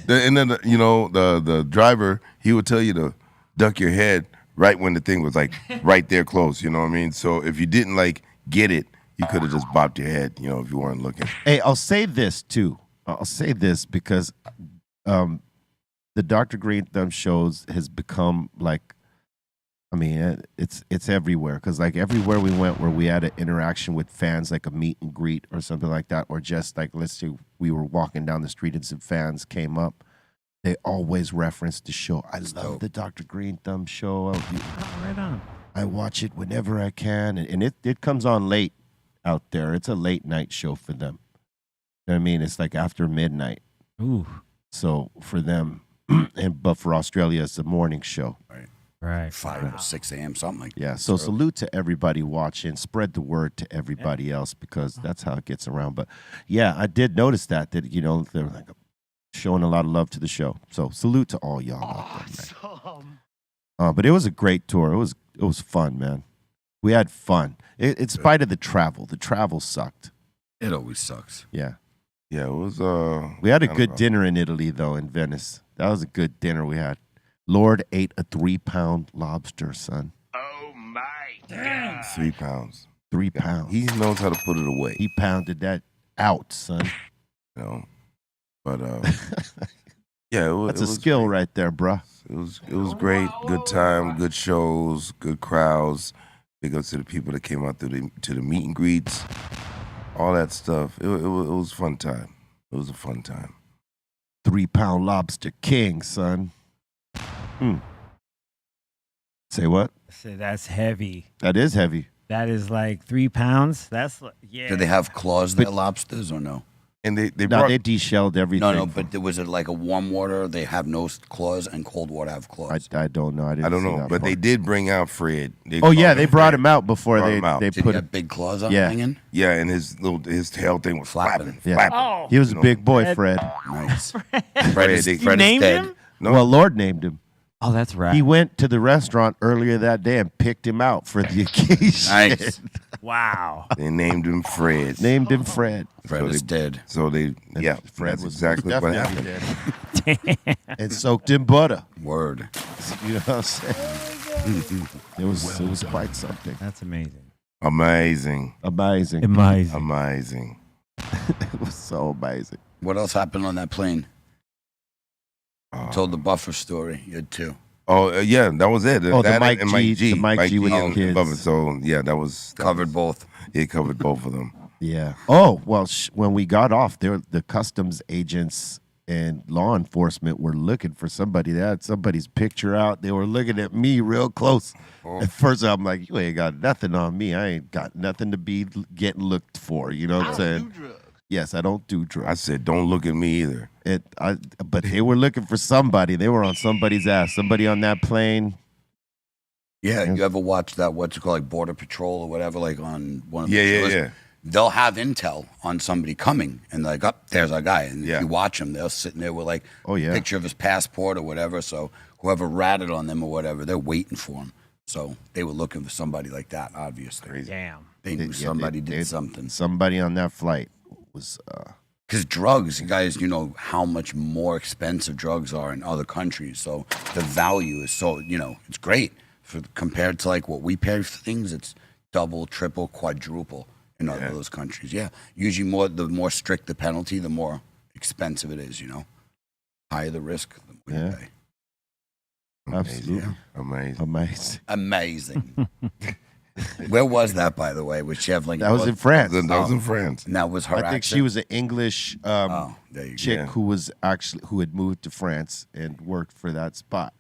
And then the driver, he would tell you to duck your head right when the thing was like right there close. You know what I mean? So if you didn't get it, you could have just bopped your head. If you weren't looking. Hey, I'll say this too. I'll say this because the Dr. Greenthumb shows has become like. I mean, it's everywhere because like everywhere we went where we had an interaction with fans, like a meet and greet or something like that, or just like let's say we were walking down the street and some fans came up, they always referenced the show. I love the Dr. Greenthumb show. Right on. I watch it whenever I can, and it comes on late out there. It's a late night show for them. You know what I mean? It's like after midnight. Ooh. So for them, but for Australia, it's a morning show. Right. 5 or 6 a.m., something like that. Yeah, so salute to everybody watching. Spread the word to everybody else because that's how it gets around. But, yeah, I did notice that they're like showing a lot of love to the show. So salute to all y'all out there, man. But it was a great tour. It was fun, man. We had fun. In spite of the travel sucked. It always sucks. Yeah. Yeah, it was. We had a good dinner in Italy, though, in Venice. That was a good dinner we had. Lord ate a 3-pound lobster, son. Oh my God. 3 pounds. 3 pounds. He knows how to put it away. He pounded that out, son. You know, but yeah, that's a skill right there, bruh. It was great. Good time, good shows, good crowds. Big ups to the people that came out to the meet and greets, all that stuff. It was a fun time. It was a fun time. 3-pound lobster king, son. Say what? So that's heavy. That is heavy. That is like 3 pounds. That's yeah. Do they have claws, their lobsters, or no? And they deshelled everything. No, but was it like a warm water? They have no claws, and cold water have claws. I don't know. I don't know, but part. They did bring out Fred. They brought him out before they Did put he have big claws on hanging? Yeah, and his tail thing was flapping. Yeah. Oh. He was a big boy, Fred. Nice. Fred is is named dead. him? No. Well, Lord named him. Oh, that's right. He went to the restaurant earlier that day and picked him out for the occasion. Nice. Wow. They named him Fred. Named him Fred. Fred is dead. So Fred was exactly what happened. And soaked in butter. Word. You know what I'm saying? It was quite something. That's amazing. Amazing. Amazing. Amazing. Amazing. It was so amazing. What else happened on that plane? Told the buffer story. You had 2. Oh yeah, that was it. Oh, that the Mike and G, the Mike G with the kids. Bubba. So yeah, that was Covered both. It covered both of them. Yeah. Oh well, when we got off, the customs agents and law enforcement were looking for somebody. They had somebody's picture out. They were looking at me real close. At first, I'm like, you ain't got nothing on me. I ain't got nothing to be getting looked for. You know what I'm saying? Yes, I don't do drugs. I said, don't look at me either. But they were looking for somebody. They were on somebody's ass. Somebody on that plane. Yeah, you ever watch that, what's it called, like Border Patrol or whatever, like on one of the shows? Yeah. They'll have intel on somebody coming, and they're like, there's our guy. And if you watch them, they're sitting there with like a picture of his passport or whatever. So whoever ratted on them or whatever, they're waiting for him. So they were looking for somebody like that, obviously. Crazy. Damn. They knew somebody did something. Somebody on that flight was... Because drugs, you guys, you know how much more expensive drugs are in other countries. So the value is so, it's great. Compared to like what we pay for things, it's double, triple, quadruple in other those countries. Yeah. Usually the more strict the penalty, the more expensive it is, Higher the risk, the more you pay. Absolutely. Yeah. Amazing. Where was that, by the way? Was she have like that was in France. That was in France. And that was her. I think she was an English chick who had moved to France and worked for that spot.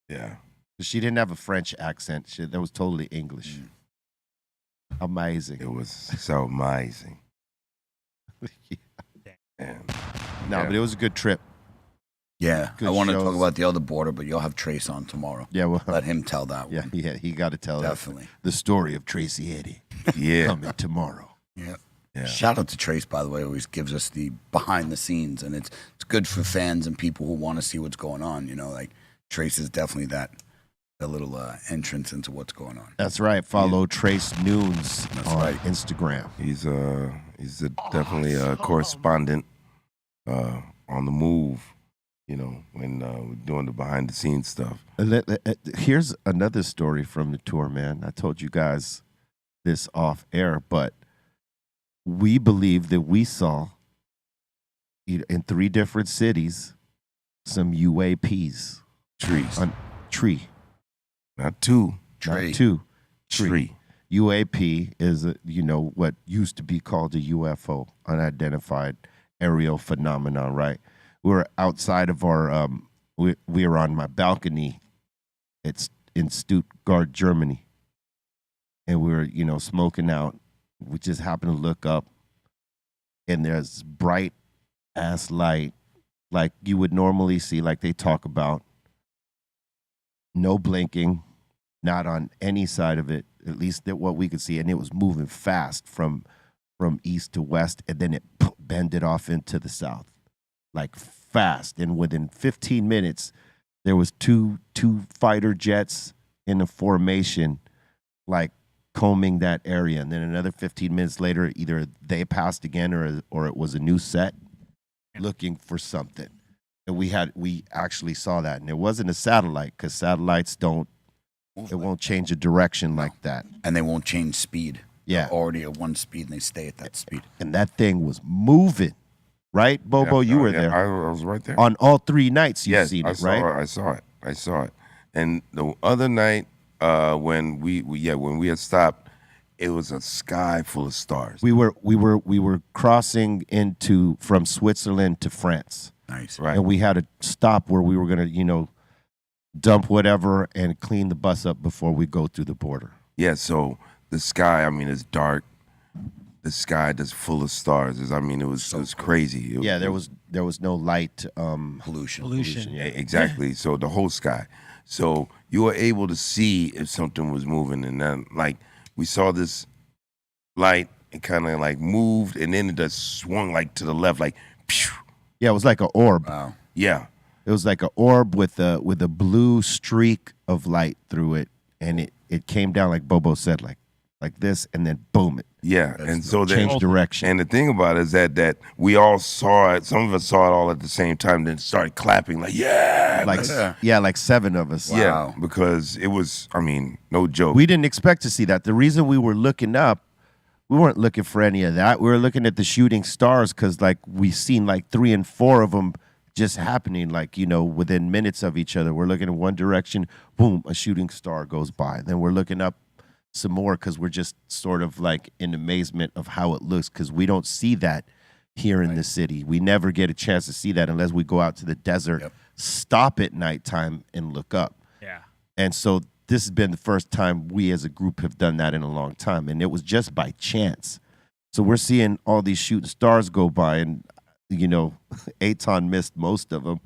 Yeah. She didn't have a French accent. That was totally English. Amazing. It was so amazing. But it was a good trip. Yeah, Good I want to shows. talk about the other border, but you'll have Trace on tomorrow. Yeah, well, let him tell that one. Yeah, he got to tell Definitely. the story of Tracy Eddy. Coming tomorrow. Yeah. Shout out to Trace, by the way, always gives us the behind the scenes, and it's good for fans and people who want to see what's going on. Like Trace is definitely that little entrance into what's going on. That's right. Follow Trace Noons on Instagram. He's definitely a correspondent on the move. When we're doing the behind the scenes stuff. Here's another story from the tour, man. I told you guys this off air, but we believe that we saw in 3 different cities some UAPs. Tree. Not 2. Not 2. Tree. UAP is what used to be called a UFO, unidentified aerial phenomenon, right? We were outside of our, we were on my balcony. It's in Stuttgart, Germany. And we were, smoking out. We just happened to look up. And there's bright ass light like you would normally see, like they talk about. No blinking, not on any side of it, at least that what we could see. And it was moving fast from east to west. And then it bended off into the south. Like fast, and within 15 minutes, there was two fighter jets in a formation, like combing that area. And then another 15 minutes later, either they passed again or it was a new set looking for something. And we actually saw that. And it wasn't a satellite because satellites won't change a direction like that. And they won't change speed. Yeah. They're already at one speed and they stay at that speed. And that thing was moving. Right, Bobo? You were there. I was right there. On all 3 nights you've Yes, seen I it, saw right? it. I saw it. And the other night, when we had stopped, it was a sky full of stars. We were crossing from Switzerland to France. Nice. Right. And we had a stop where we were gonna, dump whatever and clean the bus up before we go through the border. Yeah, so the sky, I mean, it's dark. The sky just full of stars. It was crazy. There was no light Pollution. Yeah, exactly. So the whole sky. So you were able to see if something was moving, and then like we saw this light, it kind of like moved, and then it just swung like to the left, like. Phew. Yeah, it was like an orb. Wow. Yeah. It was like an orb with a blue streak of light through it, and it came down like Bobo said, like this, and then boom, it and so then changed direction. And the thing about it is that we all saw it. Some of us saw it all at the same time, then started clapping like like 7 of us. Wow. Yeah, because it was, no joke. We didn't expect to see that. The reason we were looking up, we weren't looking for any of that. We were looking at the shooting stars because like we seen like 3 and 4 of them just happening, like, within minutes of each other. We're looking in one direction, boom, a shooting star goes by. Then we're looking up some more because we're just sort of like in amazement of how it looks because we don't see that here in the city. We never get a chance to see that unless we go out to the desert, stop at nighttime and look up. Yeah. And so this has been the first time we as a group have done that in a long time. And it was just by chance. So we're seeing all these shooting stars go by and, Aton missed most of them.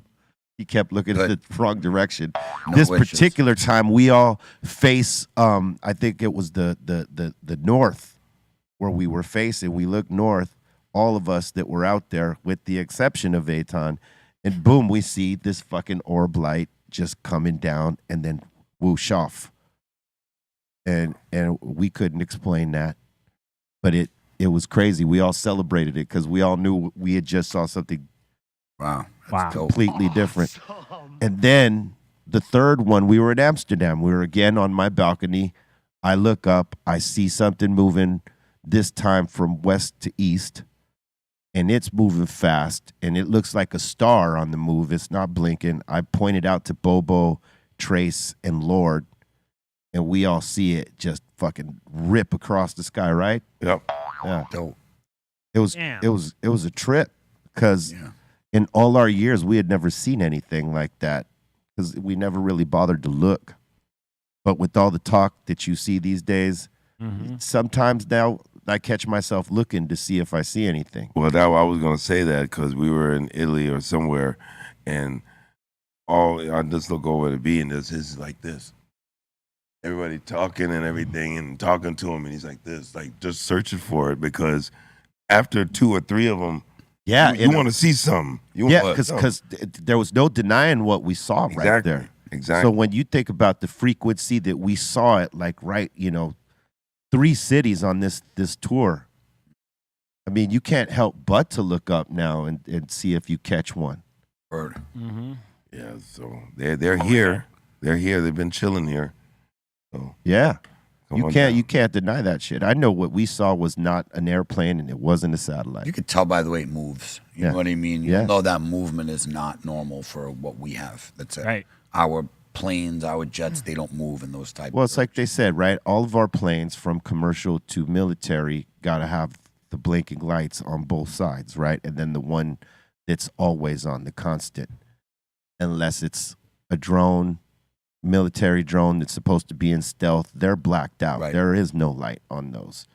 He kept looking at the wrong direction. This particular time, we all face, I think it was the north where we were facing. We looked north, all of us that were out there, with the exception of Aton, and boom, we see this fucking orb light just coming down and then whoosh off. And we couldn't explain that, but it was crazy. We all celebrated it because we all knew we had just saw something. Wow. Completely different. And then the third one, we were in Amsterdam. We were again on my balcony. I look up, I see something moving, this time from west to east, and it's moving fast, and it looks like a star on the move. It's not blinking. I pointed out to Bobo, Trace, and Lord, and we all see it just fucking rip across the sky, right? Yep. Yeah. Dope. It was a trip because in all our years, we had never seen anything like that because we never really bothered to look. But with all the talk that you see these days, sometimes now I catch myself looking to see if I see anything. Well, I was going to say that because we were in Italy or somewhere, and I just look over to B, and this is like this. Everybody talking and everything and talking to him, and he's like this, like just searching for it because after 2 or 3 of them, you want to see something. Because there was no denying what we saw right there. Exactly. So when you think about the frequency that we saw it, like 3 cities on this tour, I mean, you can't help but to look up now and see if you catch one. Word. Mm-hmm. Yeah, so they're here. They're here. They've been chilling here. So yeah. come on You down. can't deny that shit. I know what we saw was not an airplane and it wasn't a satellite. You could tell by the way it moves. You know what I mean? You Yeah. know that movement is not normal for what we have. That's it. Right. Our planes, our jets, they don't move in those types. Well, it's like they said, right? All of our planes, from commercial to military, got to have the blinking lights on both sides, right? And then the one that's always on, the constant. Unless it's a drone, military drone that's supposed to be in stealth, they're blacked out. Right. There is no light on those.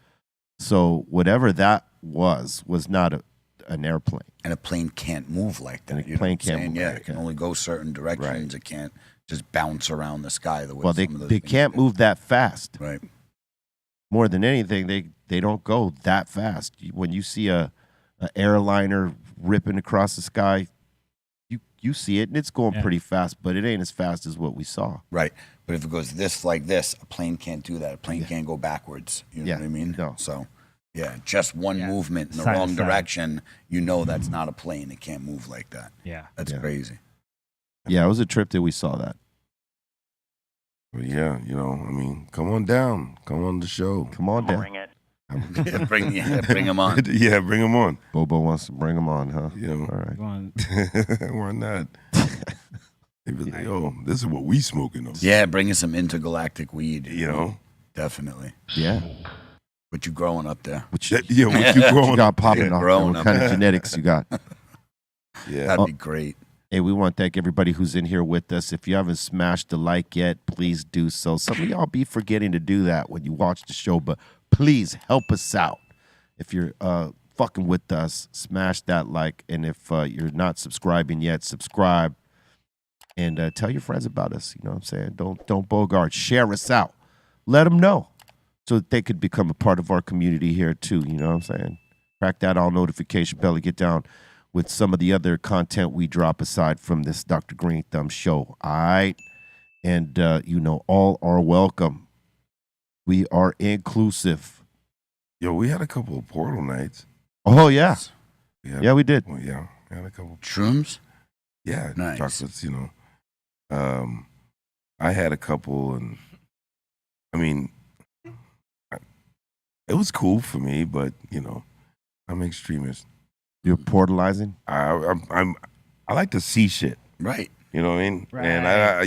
So whatever that was not an airplane. And a plane can't move like that. And a you know plane what I'm can't saying? move Yeah, like it can that. only go certain directions. Right. It can't just bounce around the sky the way Well, some of those they things can't do. move that fast. Right. More than anything, they don't go that fast. When you see a airliner ripping across the sky, you see it, and it's going pretty fast, but it ain't as fast as what we saw. Right. But if it goes this like this, a plane can't do that. A plane can't go backwards. You know what I mean? No. So, yeah, just one movement in the Side to wrong side. direction, you know that's not a plane. It can't move like that. Yeah. That's crazy. Yeah, it was a trip that we saw that. But yeah, you know, I mean, come on down. Come on the show. Come on down. Bring it. Bring him on. Yeah, bring them on. Bobo wants to bring them on, huh? You know, All right. Go on. why not? They be like, oh, this is what we smoking on. Yeah, bring us some intergalactic weed. You know? Definitely. Yeah. What you growing up there? What What you growing you got popping Yeah, off? growing What up. kind of genetics you got? Yeah. That'd be great. Hey, we want to thank everybody who's in here with us. If you haven't smashed the like yet, please do so. Some of y'all be forgetting to do that when you watch the show, but please help us out. If you're fucking with us, smash that like. And if you're not subscribing yet, subscribe. And tell your friends about us. You know what I'm saying? Don't bogart. Share us out. Let them know so that they could become a part of our community here too. You know what I'm saying? Crack that all notification bell and get down with some of the other content we drop aside from this Dr. Greenthumb show. All right? And, you know, all are welcome. We are inclusive. Yo, we had a couple of portal nights. Oh, yeah. had- Yeah, we did. Well, yeah, we had a couple. Shrooms? Yeah, Nice. chocolates, you know. I had a couple, and I mean, it was cool for me, but, you know, I'm an extremist. You're portalizing? I like to see shit. Right. You know what I mean? Right. And I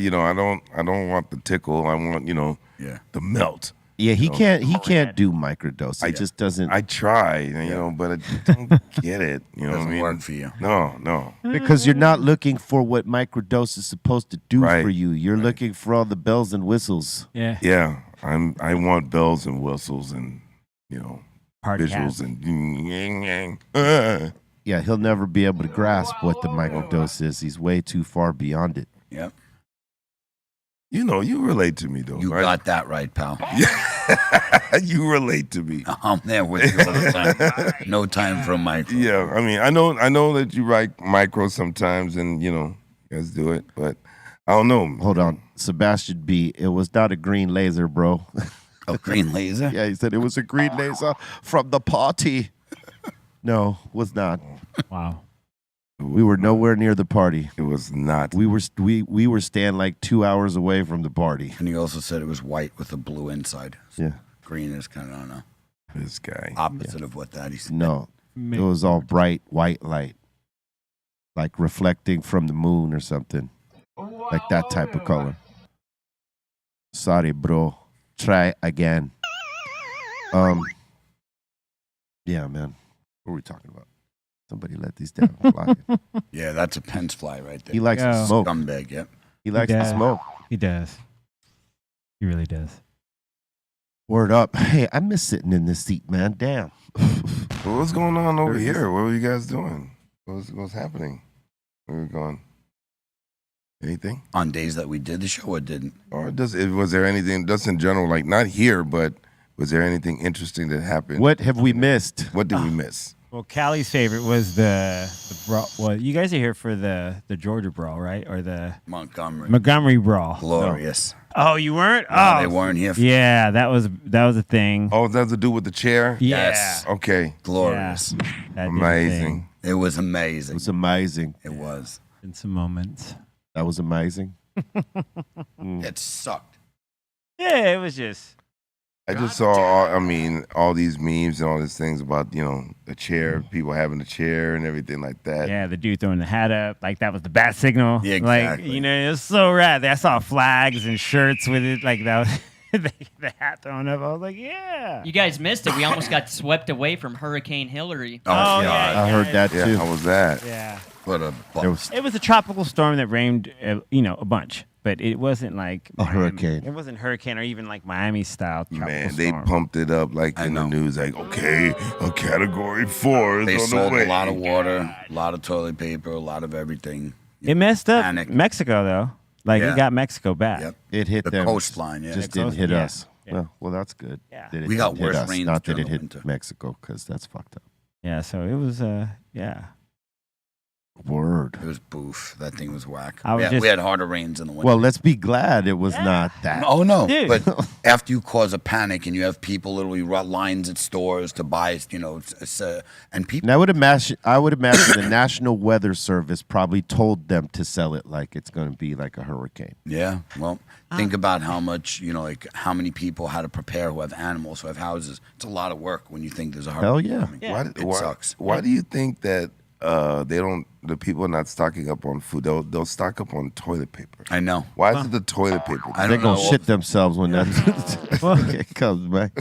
don't want the tickle. I want, you know, the melt. Yeah, he You know? can't do microdose. He just doesn't. I try, you know, but I don't get it. You know what I Doesn't mean? work for you. No. Because you're not looking for what microdose is supposed to do Right. for you. You're looking for all the bells and whistles. Yeah. Yeah, I want bells and whistles and, you know, Party visuals hat. and Yeah, he'll never be able to grasp what the microdose is. He's way too far beyond it. Yep. You know, you relate to me though. You right? got that right, pal. You relate to me. I'm there with you all the time. No time for a micro. Yeah, I mean, I know that you write micro sometimes, and you know, you guys do it, but I don't know. Hold on. Sebastian B., it was not a green laser, bro. A green laser? Yeah, he said it was a green laser from the party. No, was not. Wow. We were nowhere near the party. It was not. We were staying like 2 hours away from the party. And he also said it was white with a blue inside. Yeah. Green is kind of, I don't know, This guy. opposite of what that he said. No, it was all bright white light, like reflecting from the moon or something, like that type of color. Sorry, bro. Try again. Yeah, man. What were we talking about? Somebody let these down fly. Yeah, that's a Pence fly right there. He likes to Yeah. smoke. Scumbag, yep. He likes to does. smoke. He does. He really does. Word up. Hey, I miss sitting in this seat, man. Damn. Well, what's going on over here? What were you guys doing? What's happening? Where are we going? Anything? On days that we did the show or didn't? Or was there anything, just in general, like not here, but was there anything interesting that happened? What have we missed? What did we miss? Well, Callie's favorite was the brawl. Well, you guys are here for the Georgia brawl, right? Or the Montgomery brawl. Glorious. Oh, you weren't? No, Oh, they weren't here. Yeah, that was a thing. Oh, that has to do with the chair? Yeah. Yes. Okay. Glorious. That did a Amazing. thing. It was It amazing. was amazing. It was. In some moments. That was amazing. It sucked. Yeah, it was just. I just saw, all these memes and all these things about, you know, the chair, people having the chair and everything like that. Yeah, the dude throwing the hat up, like that was the bat signal. Yeah, Like, exactly. you know, it was so rad. I saw flags and shirts with it, like that was the hat thrown up. I was like, yeah. You guys missed it. We almost got swept away from Hurricane Hillary. Oh, God. yeah. I heard that Yeah, too. how was that? Yeah. What a There was It was a tropical storm that rained, a bunch, but it wasn't like A Miami. hurricane. It wasn't hurricane or even like Miami style tropical Man, storm. they pumped it up like I in the know. news, like, okay, a category 4 is They on the sold way. a lot of water, a lot of toilet paper, a lot of everything. It messed up Panic. Mexico though. Like Yeah. it got Mexico back. Yep. it hit The them. coastline, yeah. Just The didn't coast- hit yeah. us. Yeah. Well, that's good. Yeah. That it We got didn't hit worse us, rains not that during it the hit winter. Mexico, because that's fucked up. Yeah, so it was yeah. Word. It was boof. That thing was whack. I was Yeah, just- we had harder rains in the winter. Well, let's be glad it was not that. Oh no! Dude. But after you cause a panic and you have people literally run lines at stores to buy, and people. And I would imagine the National Weather Service probably told them to sell it like it's going to be like a hurricane. Yeah, well, think about how much like how many people had to prepare who have animals, who have houses. It's a lot of work when you think there's a hurricane. Hell yeah. coming. It sucks. Why do you think that the people are not stocking up on food? They'll stock up on toilet paper. I know. Why is it the toilet paper? I They're don't going to know. shit themselves when that comes back.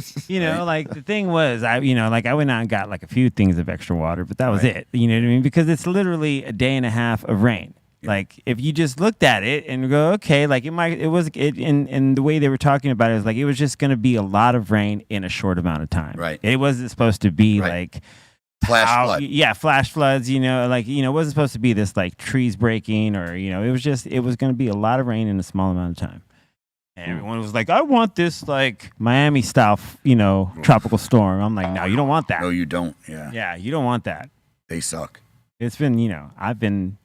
Like the thing was, I went out and got like a few things of extra water, but that was it. You know what I mean? Because it's literally a day and a half of rain. Yeah. Like if you just looked at it and go, okay, like in the way they were talking about it was like it was just going to be a lot of rain in a short amount of time. Right. It wasn't supposed to be like flash flood. Yeah, flash floods. It wasn't supposed to be this like trees breaking or it was going to be a lot of rain in a small amount of time. And everyone was like, I want this like Miami style, tropical storm. I'm like, no, you don't want that. No, you don't. Yeah. Yeah, you don't want that. They suck. It's been, I've been,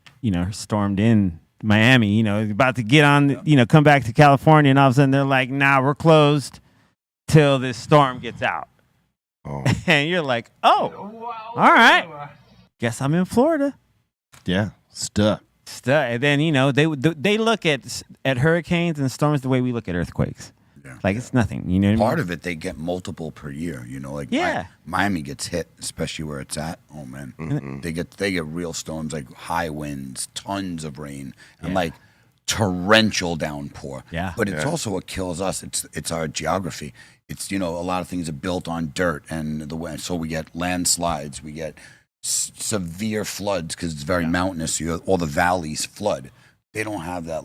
stormed in Miami, about to get on, come back to California, and all of a sudden they're like, nah, we're closed till this storm gets out. Oh. And you're like, oh, all right. Guess I'm in Florida. Yeah, stuck. And then, they look at hurricanes and storms the way we look at earthquakes. Yeah. Like it's nothing, you know what I mean? Part of it, they get multiple per year. Miami gets hit, especially where it's at. Oh man, they get real storms, like high winds, tons of rain, and like torrential downpour. Yeah, but it's also what kills us. It's our geography. It's a lot of things are built on dirt, and so we get landslides, we get severe floods because it's very mountainous. So all the valleys flood. They don't have that.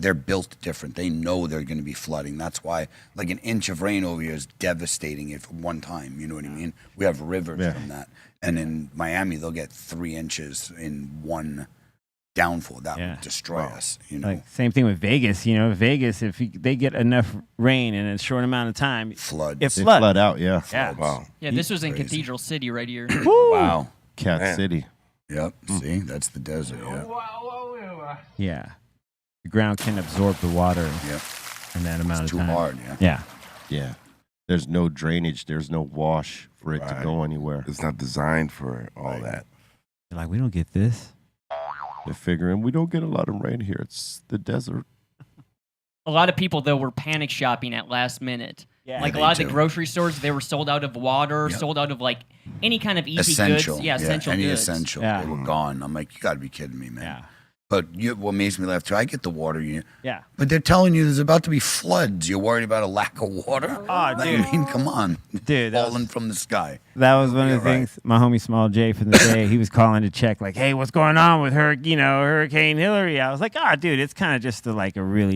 They're built different. They know they're going to be flooding. That's why, like an inch of rain over here is devastating. If one time, you know what I mean. We have rivers from that, and in Miami they'll get 3 inches in one downfall. That would destroy us. Like same thing with Vegas. Vegas, if they get enough rain in a short amount of time, it floods. They flood out. Yeah. Yeah. Wow. Yeah, this was in Cathedral City right here. Wow. Cat City. Yep. See, that's the desert. Yeah. Yeah. The ground can absorb the water in that amount It's of too time. hard. Yeah. Yeah. Yeah. There's no drainage. There's no wash for it to go anywhere. It's not designed for all that. They're like, we don't get this. They're figuring we don't get a lot of rain here. It's the desert. A lot of people, though, were panic shopping at last minute. Yeah. Like Yeah, a lot of they the do. grocery stores, they were sold out of water, sold out of like any kind of easy Essential. goods. Yeah, essential any goods. essential. Yeah. They were gone. I'm like, you got to be kidding me, man. Yeah. But what makes me laugh too, I get the water. Yeah. But they're telling you there's about to be floods. You're worried about a lack of water? Oh, dude. I mean, come on. Dude, that Falling was- from the sky. That was one of the Yeah, right. things. My homie Small J from the day, he was calling to check, like, "Hey, what's going on with Hurricane Hillary?" I was like, "Ah, dude, it's kind of just a light rain."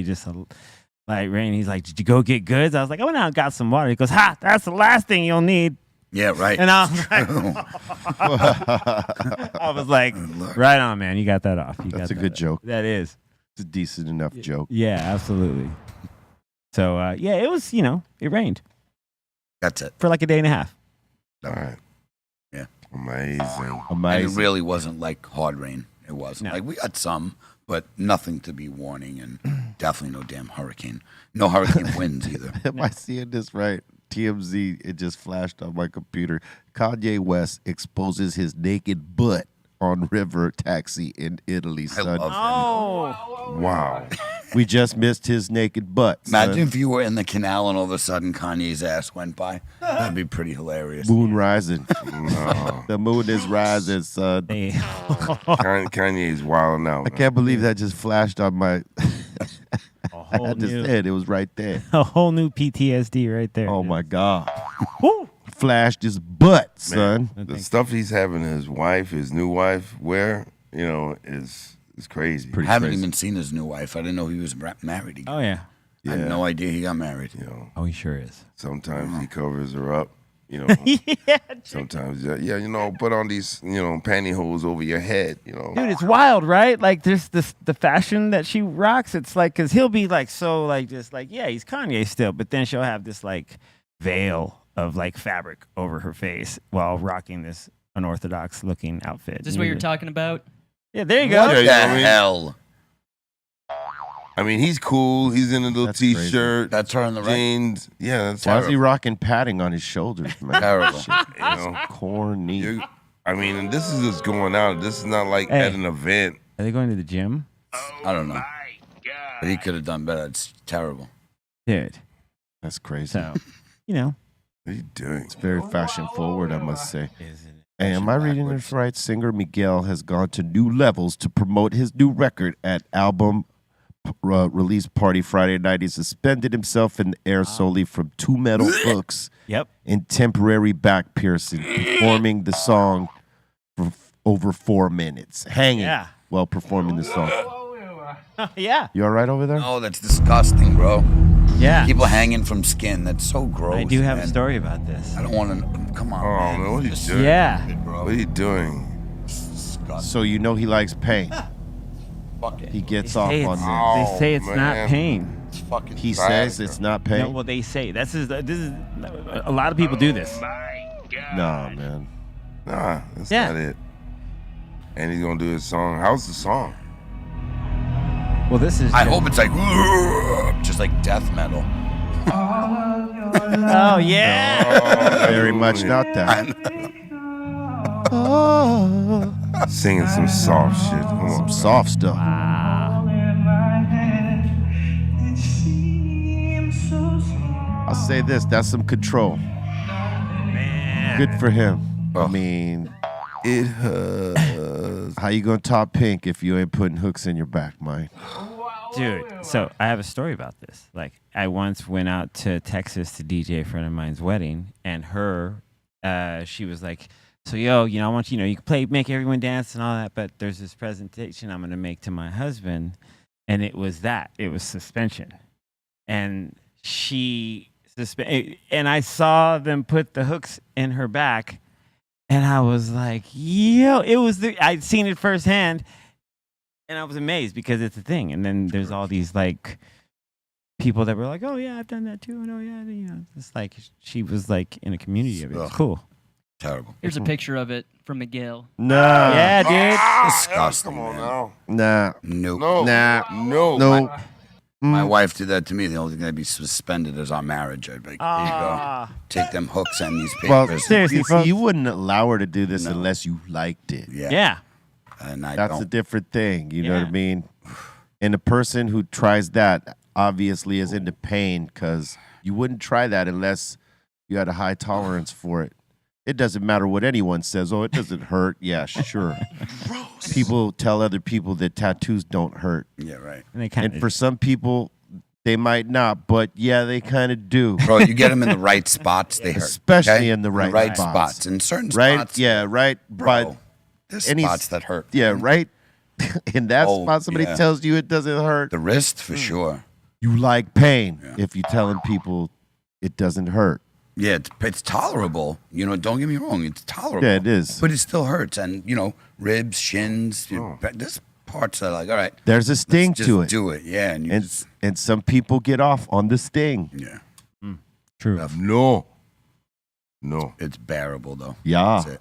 He's like, "Did you go get goods?" I was like, "I went out and got some water." He goes, "Ha, that's the last thing you'll need." Yeah, right. And I was like, "Right on, man. You got that off. You That's got a good that. joke. That is. It's a decent enough joke. Yeah, absolutely." So it was. It rained That's it. for like a day and a half. All right. Yeah. Amazing. And it really wasn't like hard rain. It wasn't. No. Like we got some, but nothing to be warning, and definitely no damn hurricane. No hurricane winds either. Am I seeing this right? TMZ, it just flashed on my computer. Kanye West exposes his naked butt on river taxi in Italy, I son. love Oh, Wow. We just missed his naked butt. son. Imagine if you were in the canal and all of a sudden Kanye's ass went by. That'd be pretty hilarious. Moon rising. No. The moon is rising, son. hey. Kanye's wilding out. I can't believe that just flashed on my. I whole had to new- say it. It was right there. a whole new PTSD right there. Oh my God. Woo. Flashed his butt, son. The stuff he's having his wife, his new wife, wear, is crazy. Pretty Haven't crazy. even seen his new wife. I didn't know he was married again. Oh yeah. I had no idea he got married. Oh, he sure is. Sometimes he covers her up. Yeah, Sometimes, put on these, pantyhose over your head, dude, it's wild, right? Like, there's the fashion that she rocks. It's like, because he'll be like, so like, just like, yeah, he's Kanye still, but then she'll have this like veil of like fabric over her face while rocking this unorthodox looking outfit. Is this what you're talking about? Yeah, there you go. What Yeah, the you know what I mean? hell? I mean, he's cool. He's in a little That's crazy. T-shirt. That's her on the right. jeans. Yeah, that's Why is he terrible. rocking padding on his shoulders, man? Terrible. Shit, You know, corny. I mean, and this is just going out. This is not like Hey. at an event. Are they going to the gym? I don't know. But he could have done better. It's terrible. Dude. That's crazy. So, you know. What are you doing? It's very fashion forward, I must say. Isn't it? Hey, am I reading this right? Singer Miguel has gone to new levels to promote his new record at album release party Friday night. He suspended himself in the air solely from two metal hooks Yep. and temporary back piercing, performing the song for over 4 minutes, hanging Yeah. while performing the song. Yeah. You all right over there? Oh, that's disgusting, bro. Yeah. People hanging from skin. That's so gross. I do have man. a story about this. I don't want to. Come on, Oh, man, what are you Just doing? Yeah. stupid, bro. What are you doing? Disgusting. So you know he likes pain. Fuck it. He They gets off say, on it's, this. Oh, they say it's man. not pain. It's fucking. He Right. says it's not pain. No, well, they say this is a lot of people do this. Nah, man. Nah, that's Yeah. not it. And he's gonna do his song. How's the song? Well, this is. I hope it's like just like death metal. Oh yeah. Very much not that. Singing some soft shit. Come on. Some soft stuff. I'll say this, that's some control. Good for him. I mean, It hurts. how you gonna top Pink if you ain't putting hooks in your back, man? Dude, so I have a story about this. Like, I once went out to Texas to DJ a friend of mine's wedding, and she was like, so, yo, I want you can play, make everyone dance and all that, but there's this presentation I'm going to make to my husband, and it was suspension. And and I saw them put the hooks in her back, and I was like, yo, I'd seen it firsthand. And I was amazed because it's a thing. And then there's all these like people that were like, "Oh yeah, I've done that too." And oh yeah, it's like she was like in a community of it. It's cool. Terrible. Here's a picture of it from Miguel. Nah. Yeah, dude. Disgusting. Come on man. now. Nah. Nope. No. Nah. No. No. My wife did that to me. The only thing I'd be suspended is our marriage. I'd be like, here you go. Take them hooks and these Well, papers. seriously, you see, folks. you wouldn't allow her to do this No. unless you liked it. yeah. Yeah. And I That's don't. a different thing. You know what Yeah. I mean? And the person who tries that obviously is into pain because you wouldn't try that unless you had a high tolerance for it. It doesn't matter what anyone says. Oh, it doesn't hurt. Yeah, sure. People tell other people that tattoos don't hurt. Yeah, right. And they kind And for some people, they might not, but yeah, they kind of do. Bro, you get them in the right spots, they hurt. Especially okay? in the right spots. In certain Right? spots. Yeah, right. Bro, But there's any- spots that hurt. yeah, right. In that Oh, spot, somebody yeah. tells you it doesn't hurt. The wrist, for sure. You like pain Yeah. if you're telling people it doesn't hurt. Yeah, it's tolerable. Don't get me wrong. It's tolerable. Yeah, it is. But it still hurts. And, ribs, shins, there's parts that are like, all right. There's a sting just to it. do it. Yeah. And you And, just, and some people get off on the sting. yeah. True. No. No. It's bearable, though. Yeah. That's it.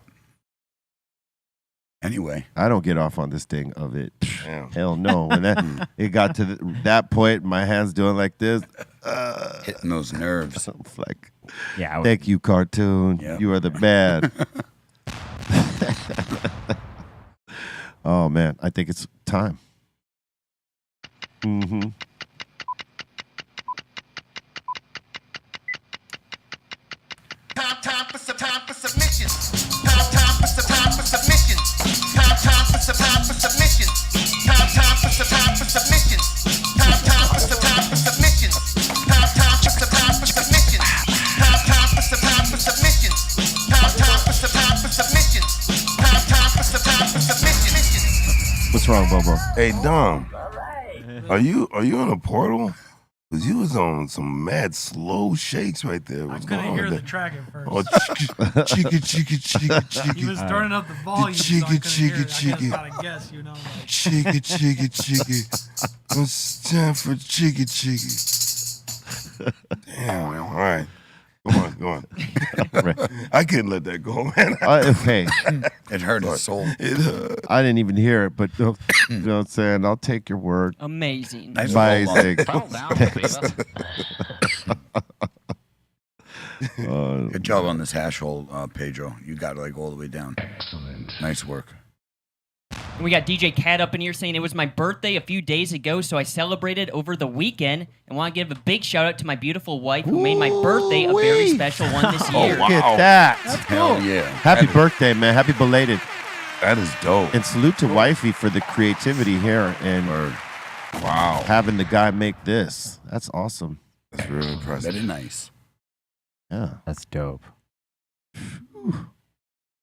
Anyway. I don't get off on the sting of it. Damn. Hell no. When it got to that point, my hands doing like this. Hitting those nerves. I'm like, Yeah. thank you, cartoon. Yeah. You are the man. Oh, man. I think it's time. Mm-hmm. Time for submissions. Time for submissions. Time for submissions. Time for submissions. Time for submissions. Time for submissions. Time for submissions. Time for submissions. What's wrong, Bobo? Hey, Dom. Are you on a portal? Cause you was on some mad slow shakes right there. What's going Couldn't on hear with the that? track at first. Oh, chicka. He was turning up the volume. Chicka, so I couldn't hear it. chicka, I chicka. gotta guess, like, Chicka. It's time for chicka. Damn, all right. Go on. I couldn't let that go, man. Hey, It hurt his soul. I didn't even hear it, but you know what I'm saying? I'll take your word. Amazing. Nice Amazing. Good job on this hash hole, Pedro. You got it like all the way down. Excellent. Nice work. And we got DJ Cat up in here saying it was my birthday a few days ago, so I celebrated over the weekend and want to give a big shout out to my beautiful wife who made my birthday a very special one this year. Look at that. Hell yeah. Happy birthday, man. Happy belated. That is dope. And salute to Wifey for the creativity here and wow, having the guy make this. That's awesome. That's really impressive. Very nice. Yeah. That's dope.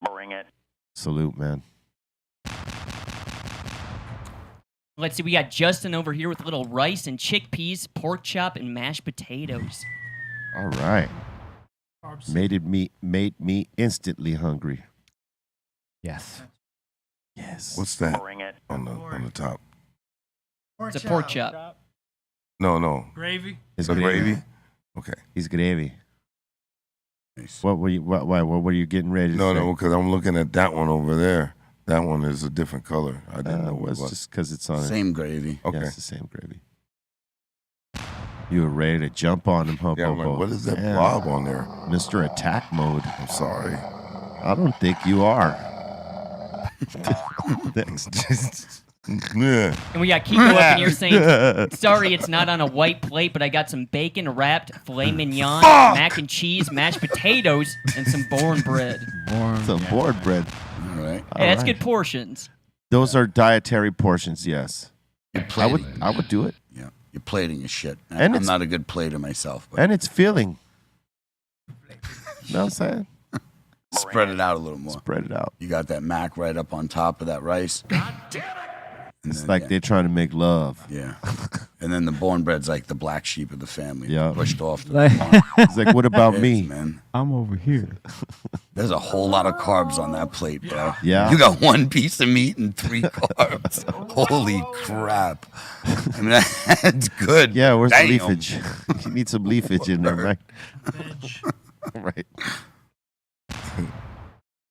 Bring it. Salute, man. Let's see, we got Justin over here with a little rice and chickpeas, pork chop, and mashed potatoes. All right. Carbs. Made me instantly hungry. Yes. Yes. What's that Bring it. on the top? It's a pork chop. No. Gravy. It's The gravy? Okay. He's gravy. Nice. What were you? What were you getting ready to say? No, because I'm looking at that one over there. That one is a different color. I didn't know what it it's was. just because it's on it. Same gravy. Okay. Yeah, it's the same gravy. You were ready to jump on him, Yeah, I'm like, Hopo. what is that Yeah. blob on there? Mr. Attack Mode. I'm sorry. I don't think you are. Yeah. And we got Kiko up in here saying, sorry it's not on a white plate, but I got some bacon-wrapped filet mignon, mac and cheese, mashed potatoes, and some born bread. Some board bread. All right. Hey, that's All right. good portions. Those are dietary portions, yes. You're I plating. would do it. Yeah. You're plating your shit. And I'm it's- not a good plater myself, but And it's filling. You know what I'm saying? spread it out a little more. Spread it out. You got that mac right up on top of that rice. It's like they're trying to make love. Yeah. And then the born bread's like the black sheep of the family. Yeah. Pushed off to Like- the corner. It's like, what about me? Man. I'm over here. There's a whole lot of carbs on that plate, bro. Yeah. You got one piece of meat and 3 carbs. Holy crap. I mean, that's good. Yeah, where's Damn. the leafage? You need some leafage in there, right? Right.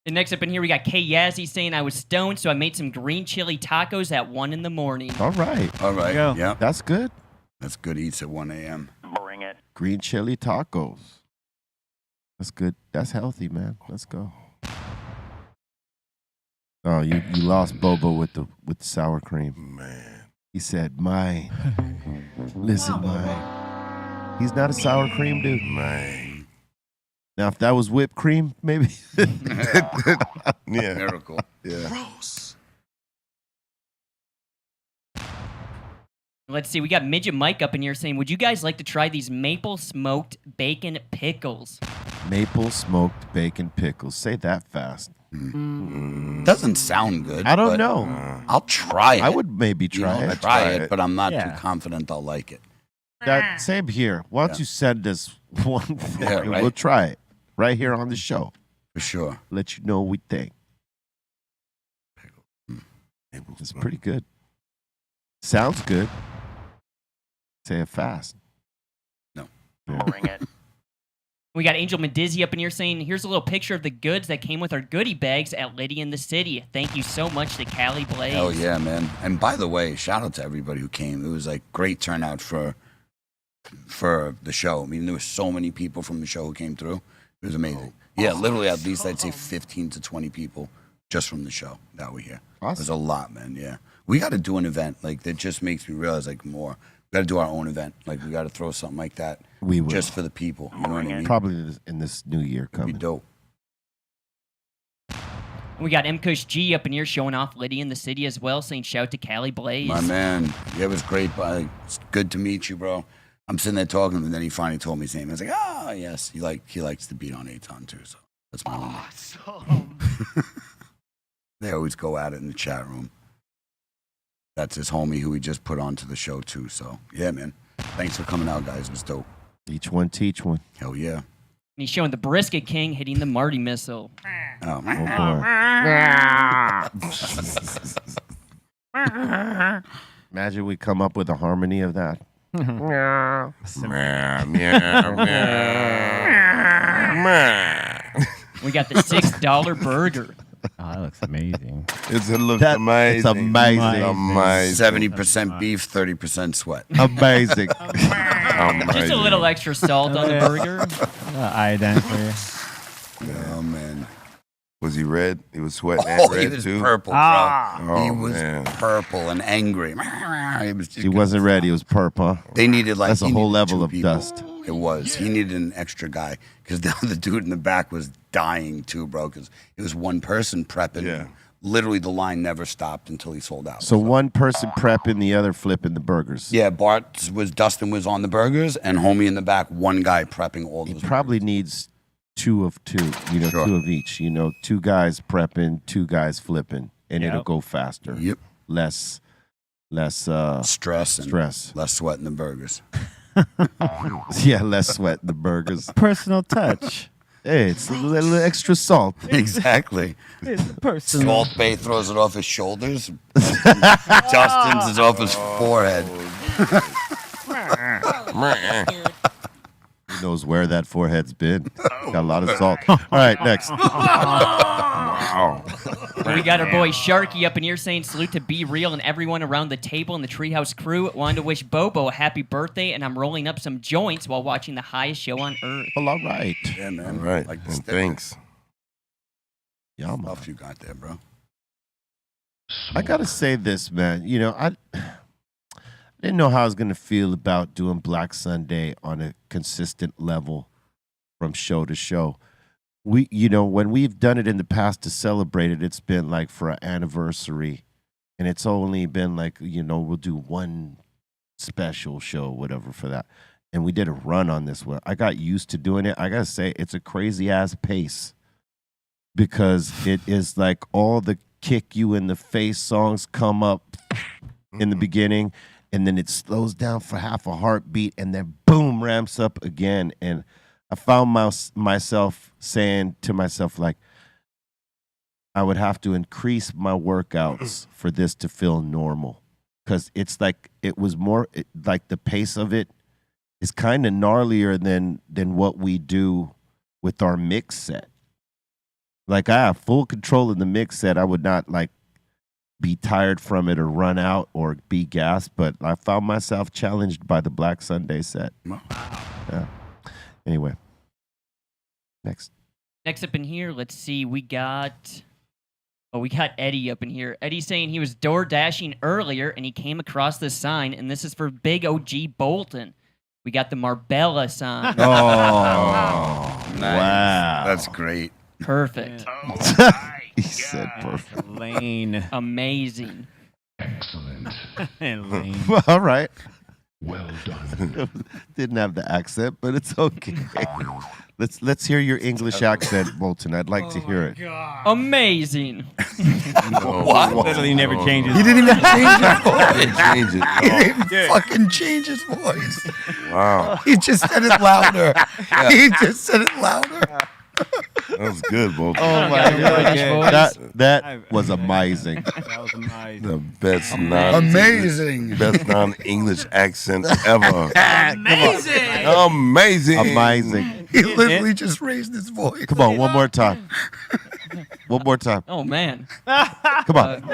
And next up in here, we got Kay Yazzie saying I was stoned, so I made some green chili tacos at 1 in the morning. All right. All right. Go. Yeah. That's good. That's good eats at 1 a.m. Bring it. Green chili tacos. That's good. That's healthy, man. Let's go. Oh, you lost Bobo with the sour cream. Man. He said, mine. Listen, mine. He's not a sour cream dude. Man. Now, if that was whipped cream, maybe. Yeah. Miracle. Yeah. Let's see, we got Midget Mike up in here saying, would you guys like to try these maple smoked bacon pickles? Maple smoked bacon pickles. Say that fast. Doesn't sound good. I don't but know. I'll try it. I would maybe You try know, it. try it, but I'm not Yeah. too confident I'll like it. That same here. Why don't you send us one thing? Yeah, and right. We'll try it right here on the show. For sure. Let you know what we think. It's pretty good. Sounds good. Say it fast. No. Yeah. Bring it. We got Angel Medizzi up in here saying, here's a little picture of the goods that came with our goodie bags at Liddy in the City. Thank you so much to Cali Blaze. Hell yeah, man. And by the way, shout out to everybody who came. It was like great turnout for the show. I mean, there were so many people from the show who came through. It was amazing. Yeah, literally at least I'd say 15 to 20 people just from the show that were here. It was a lot, man. Yeah. We got to do an event. Like, that just makes me realize, like, more. We got to do our own event. Like, we got to throw something like that. We will. Just for the people. You know what I mean? Probably in this new year It'd be coming. dope. We got M. Kush G up in here showing off Liddy in the City as well, saying shout to Cali Blaze. My man. Yeah, it was great. It's good to meet you, bro. I'm sitting there talking, and then he finally told me his name. I was like, oh, yes. He likes to beat on Aton, too. So that's my homie. They always go at it in the chat room. That's his homie who he just put onto the show, too. So, yeah, man. Thanks for coming out, guys. It was dope. Each one teach one. Hell yeah. And he's showing the Brisket King hitting the Marty missile. Oh, Oh boy. Imagine we come up with a harmony of that. Meow, meow, meow. We got the $6 burger. Oh, that looks amazing. It looks amazing. It's amazing. Amazing. 70% beef, 30% sweat. Amazing. Just a little extra salt on the burger. Iodine for you. Oh, man. Was he red? He was sweating Oh, red he was too? purple, bro. Oh, He was man. purple and angry. He wasn't red. He was purple. They needed like That's a he whole needed level two of people. dust. It was. He needed an extra guy because the other dude in the back was dying too, bro. Because it was one person prepping. Yeah. Literally, the line never stopped until he sold out. So one person prepping, the other flipping the burgers. Yeah, Dustin was on the burgers, and homie in the back, one guy prepping all He those. probably needs 2 of 2. Sure. 2 of each. 2 guys prepping, 2 guys flipping, and it'll go faster. Yep. Less Stress and stress. less sweat in the burgers. Yeah, less sweat in the burgers. Personal touch. Hey, it's a little extra salt. Exactly. It's personal. Salt Bay throws it off his shoulders. Justin's is off his forehead. He knows where that forehead's been. Got a lot of salt. All right, next. We got our boy Sharky up in here saying salute to Be Real and everyone around the table and the Treehouse crew. Wanted to wish Bobo a happy birthday, and I'm rolling up some joints while watching the highest show on earth. Well, all right. Yeah, man. All right. Like the And sticker thanks. Yeah, man. stuff you got there, bro. I got to say this, man. I didn't know how I was going to feel about doing Black Sunday on a consistent level from show to show. When we've done it in the past to celebrate it, it's been like for an anniversary, and it's only been like, we'll do one special show, whatever, for that. And we did a run on this one. I got used to doing it. I got to say, it's a crazy ass pace because it is like all the kick you in the face songs come up in the beginning, and then it slows down for half a heartbeat, and then boom, ramps up again. And I found myself saying to myself, like, I would have to increase my workouts for this to feel normal. Because it's like, it was more, like the pace of it is kind of gnarlier than what we do with our mix set. Like, I have full control of the mix set. I would not, like, be tired from it or run out or be gassed, but I found myself challenged by the Black Sunday set. Yeah. Anyway, next up in here, let's see. We got Eddie up in here. Eddie's saying he was door dashing earlier and he came across this sign, and this is for Big OG Bolton. We got the Marbella sign. Oh, Nice. wow. That's great. Perfect. He said perfect. Lane. Amazing. Lane. Well, all right. Well done. Didn't have the accent, but it's okay. Let's hear your English accent, Bolton. I'd like to hear it. Amazing. What? Literally never changes. He didn't even change his voice. Change it. He didn't even fucking change his voice. Wow. He just said it louder. He just said it louder. That was good, Bolton. Oh my God. That was amazing. That was amazing. The best Amazing. best non-English accent ever. Amazing. Amazing. Amazing. He literally just raised his voice. Come on, one more time. One more time. Oh, man. Come on.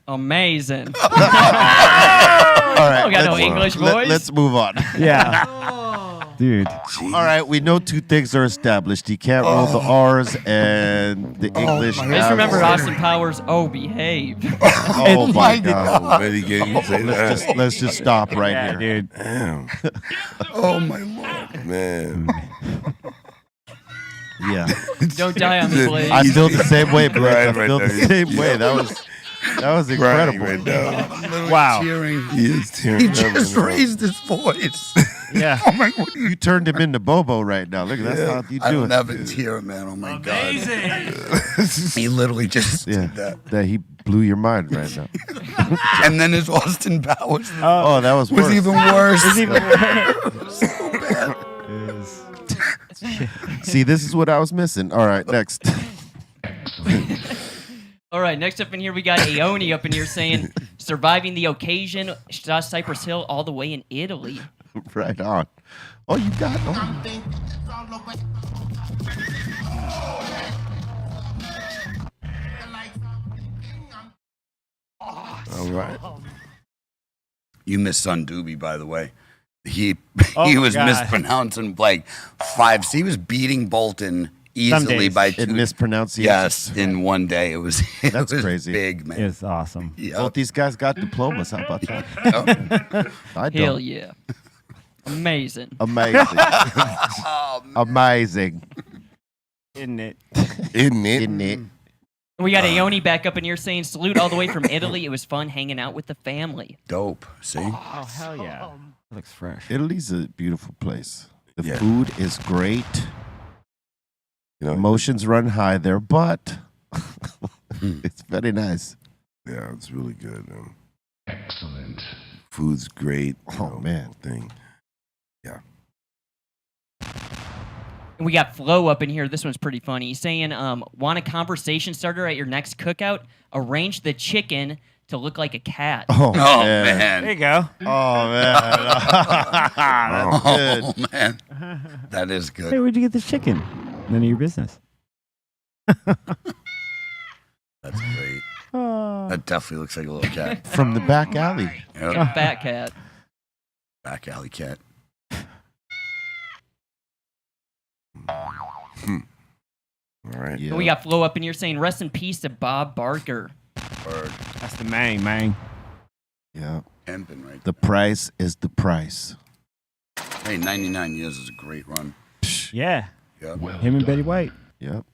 Amazing. All right. I got no let's- English voice. Let's move on. Yeah. Dude. All right, we know 2 things are established. He can't roll the R's, and the English. my Just has- remember Austin Powers. Oh, behave. Oh my God! Oh, Betty gave you say that. Let's just stop right Yeah, here. dude. Damn, Oh, my Lord. man. Yeah, Don't die on the blade. I feel the same way, Blake. I Right feel the there. same way. That was Crying incredible. right now. Wow. Cheering. He is tearing He up just right now. raised his voice. Yeah. Oh, my God. You turned him into Bobo right now. Look, that's how you I do don't it. have a tear, man. Oh, my God. Amazing. He literally just Yeah, did that. that he blew your mind right now. And then his Austin Powers Oh, that was was worse. even worse. See, this is what I was missing. All right, next. All right, next up in here, we got Aoni up in here saying, surviving the occasion, saw Cypress Hill all the way in Italy. Right on. Oh, you got. Oh. You right? You missed Son Doobie, by the way. He Oh was God. mispronouncing like 5. He was beating Bolton easily days. by In 2. mispronunciation. Yes, in one day. It was That's it was crazy. big, man. It's awesome. Yep. Both these guys got diplomas. How about that? I don't. Hell yeah. Amazing. Amazing. Amazing. Isn't it? Isn't it? Isn't it? We got Ione back up in here saying, salute all the way from Italy. It was fun hanging out with the family. Dope. See? Oh, hell yeah. It looks fresh. Italy's a beautiful place. The Yeah. food is great. You know, Emotions run high there, but it's very nice. yeah, it's really good. Excellent. Food's great. Oh, man. Thing. And we got Flo up in here. This one's pretty funny. He's saying, want a conversation starter at your next cookout? Arrange the chicken to look like a cat. Oh, Oh, man. There man. you go. Oh, man. That's good. Oh, man. That is Hey, good. where'd you get this chicken? None of your business. That's great. That definitely looks like a little cat. From the back alley. Yep. Fat cat. Back alley cat. All right. Yeah. And we got Flo up in here saying, rest in peace to Bob Barker. Bird. That's the man. Yeah. Pimping right The price is the price. there. Hey, 99 years is a great run. Yeah. Yep. Well Him and done. Betty White. Yep.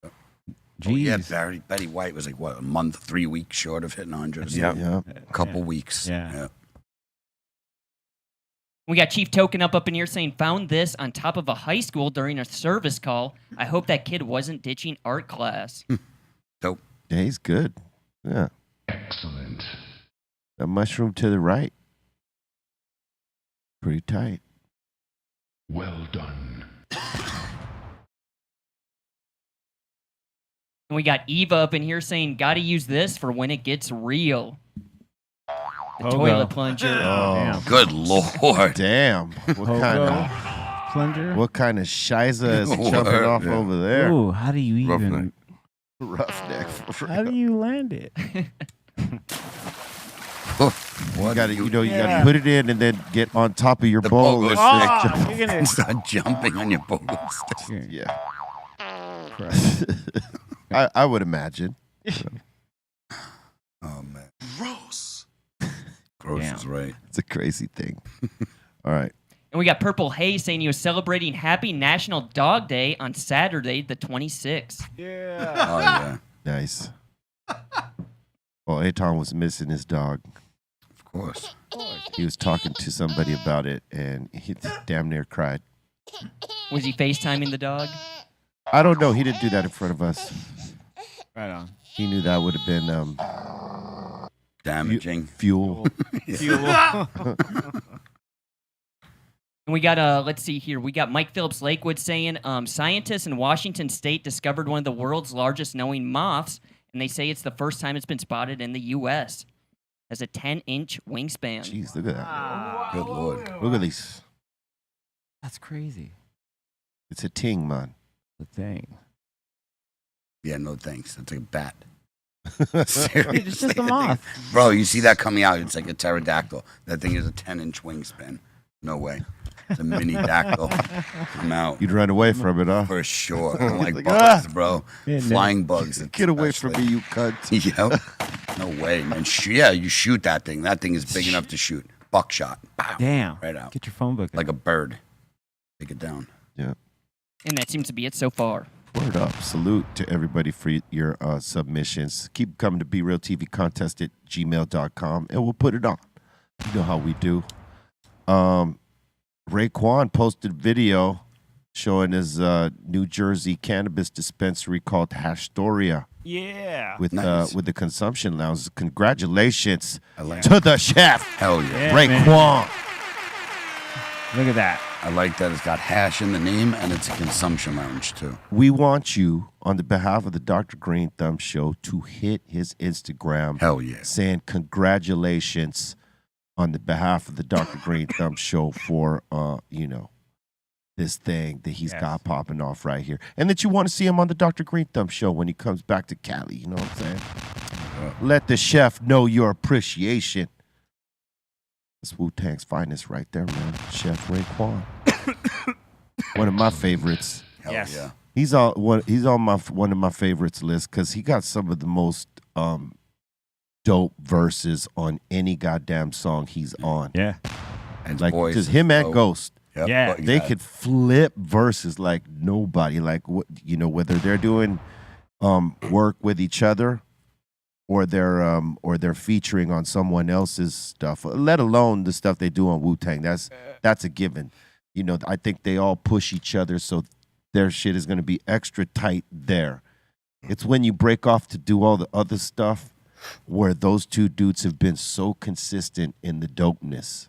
Oh, yeah, Jeez. Betty White was like, what, a month, 3 weeks short of hitting 100 or Yep. something? Yep. A couple weeks. Yeah. We got Chief Token up in here saying, found this on top of a high school during a service call. I hope that kid wasn't ditching art class. Dope. Yeah, he's good. Yeah. Excellent. That mushroom to the right. Pretty tight. Well done. And we got Eva up in here saying, gotta use this for when it gets real. The Pogo. toilet plunger. Oh, Good Lord. damn. Plunger. What kind of shiza is jumping Word, off yeah. over there? Ooh, how do you Roughneck. even? Roughneck. For How do you land it? You gotta, you gotta Yeah. put it in and then get on top of your The bowl. pogo and stick. Oh, you're gonna. Start jumping on your boat. yeah. I would imagine. Oh, man. Gross. Gross Damn. is right. It's a crazy thing. All right. And we got Purple Haze saying he was celebrating Happy National Dog Day on Saturday, the 26th. Yeah. Oh, yeah. Nice. Well, Aton was missing his dog. Of course. He was talking to somebody about it, and he damn near cried. Was he FaceTiming the dog? I don't know. He didn't do that in front of us. Right on. He knew that would have been Damaging. fuel. And we got, let's see here. We got Mike Phillips Lakewood saying, scientists in Washington State discovered one of the world's largest knowing moths, and they say it's the first time it's been spotted in the U.S. Has a 10-inch wingspan. Jeez, look at that. Good Lord. Look at these. That's crazy. It's a ting, man. The thing. Yeah, no thanks. That's like a bat. It's just a moth. Bro, you see that coming out? It's like a pterodactyl. That thing is a 10-inch wingspan. No way. It's a mini dactyl. I'm out. You'd run away from it, huh? For sure. I don't like Like, bugs, bro. Yeah, no. Flying bugs. Get away from me, you cunt. Yep. No way, man. Yeah, you shoot that thing. That thing is big enough to shoot. Buckshot. Pow. Damn. Right out. Get your phone book. Like a bird. Take it down. Yeah. And that seems to be it so far. Word up. Salute to everybody for your submissions. Keep coming to brealtvcontest at gmail.com, and we'll put it on. You know how we do. Raekwon posted a video showing his New Jersey cannabis dispensary called Hashtoria Yeah. with Nice. with the consumption lounge. Congratulations I like to the chef, Hell yeah. Yeah, man. Raekwon. Look at that. I like that it's got hash in the name and it's a consumption lounge too. We want you, on the behalf of the Dr. Greenthumb Show, to hit his Instagram Hell yeah. saying congratulations on the behalf of the Dr. Greenthumb Show for, this thing that he's Yes. got popping off right here. And that you want to see him on the Dr. Greenthumb Show when he comes back to Cali. You know what I'm saying? Let the chef know your appreciation. That's Wu-Tang's finest right there, man. Chef Raekwon. One of my favorites. Hell Yes. yeah. He's on one of my favorites list because he got some of the most dope verses on any goddamn song he's on. Yeah. And his Like voice just is him and dope. Ghost. Yep. Yeah. They could flip verses like nobody. Like what whether they're doing work with each other or they're featuring on someone else's stuff, let alone the stuff they do on Wu-Tang. That's a given. I think they all push each other, so their shit is going to be extra tight there. It's when you break off to do all the other stuff where those two dudes have been so consistent in the dopeness.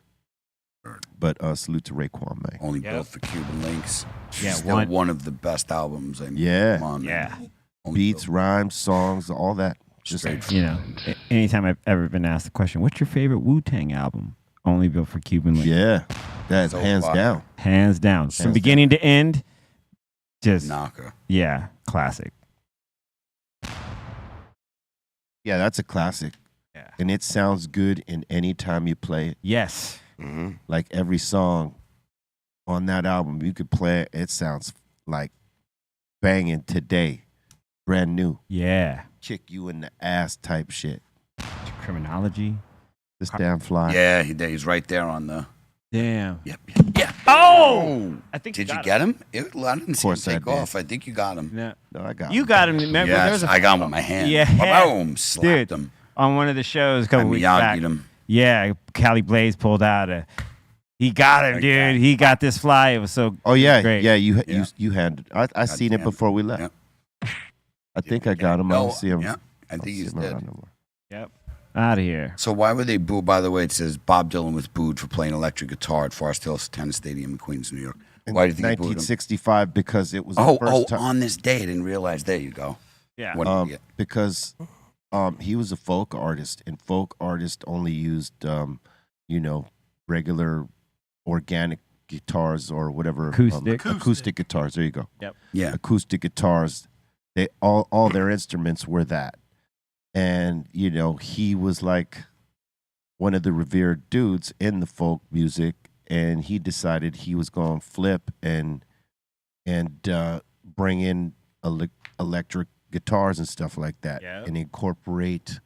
But salute to Raekwon, man. Only built for Cuban links. Yeah, Still one of the best albums. I mean, Yeah. come on, man. Yeah. Only Beats, built- rhymes, songs, all that. Just Anytime I've ever been asked the question, what's your favorite Wu-Tang album? Only Built for Cuban Links. yeah, that's So hands fire. down. Hands down. From beginning to end, just, knocker. yeah, classic. Yeah, that's a classic. Yeah. And it sounds good in any time you play it. Yes. Like every song on that album, you could play it. It sounds like banging today, brand new. Yeah. Kick you in the ass type shit. Criminology. This damn fly. Yeah, he's right there on the. Damn. Yep. Yeah. Oh! I think Did you got get him? I didn't see him course I take did. off. I think you got him. No. No, I got You him. got him. Remember, there Yes, was a, I got him with my hand. Yeah. Boom, slapped Dude, him. on one of the shows a couple I weeks back. Miyagi'd him. Yeah, Cali Blaze pulled out a. He got him, Like dude. that. He got this fly. It was so. Oh yeah, great. yeah. You Yeah. handed. I seen it damn. before we left. Yep. I think I got him. I don't see him. Yeah, I think don't see he's him around dead. no more. Yep. Out of here. So why were they booed? By the way, it says Bob Dylan was booed for playing electric guitar at Forest Hills Tennis Stadium in Queens, New York. Why do you think they booed him? 1965 because it was the Oh, first time. on this day, I didn't realize. There you go. Yeah. What an idiot. Because he was a folk artist, and folk artists only used, regular organic guitars or whatever. Acoustic. Guitars. There you go. Yep. Yeah. Acoustic guitars. They all their instruments were that. And, he was like one of the revered dudes in the folk music, and he decided he was going to flip and bring in electric guitars and stuff like that, Yeah. and incorporate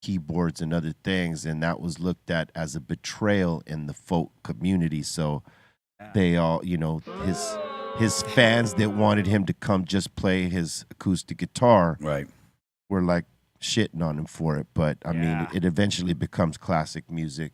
keyboards and other things, and that was looked at as a betrayal in the folk community. So they all, his fans that wanted him to come just play his acoustic guitar Right. were like shitting on him for it. But I mean, it eventually becomes classic music,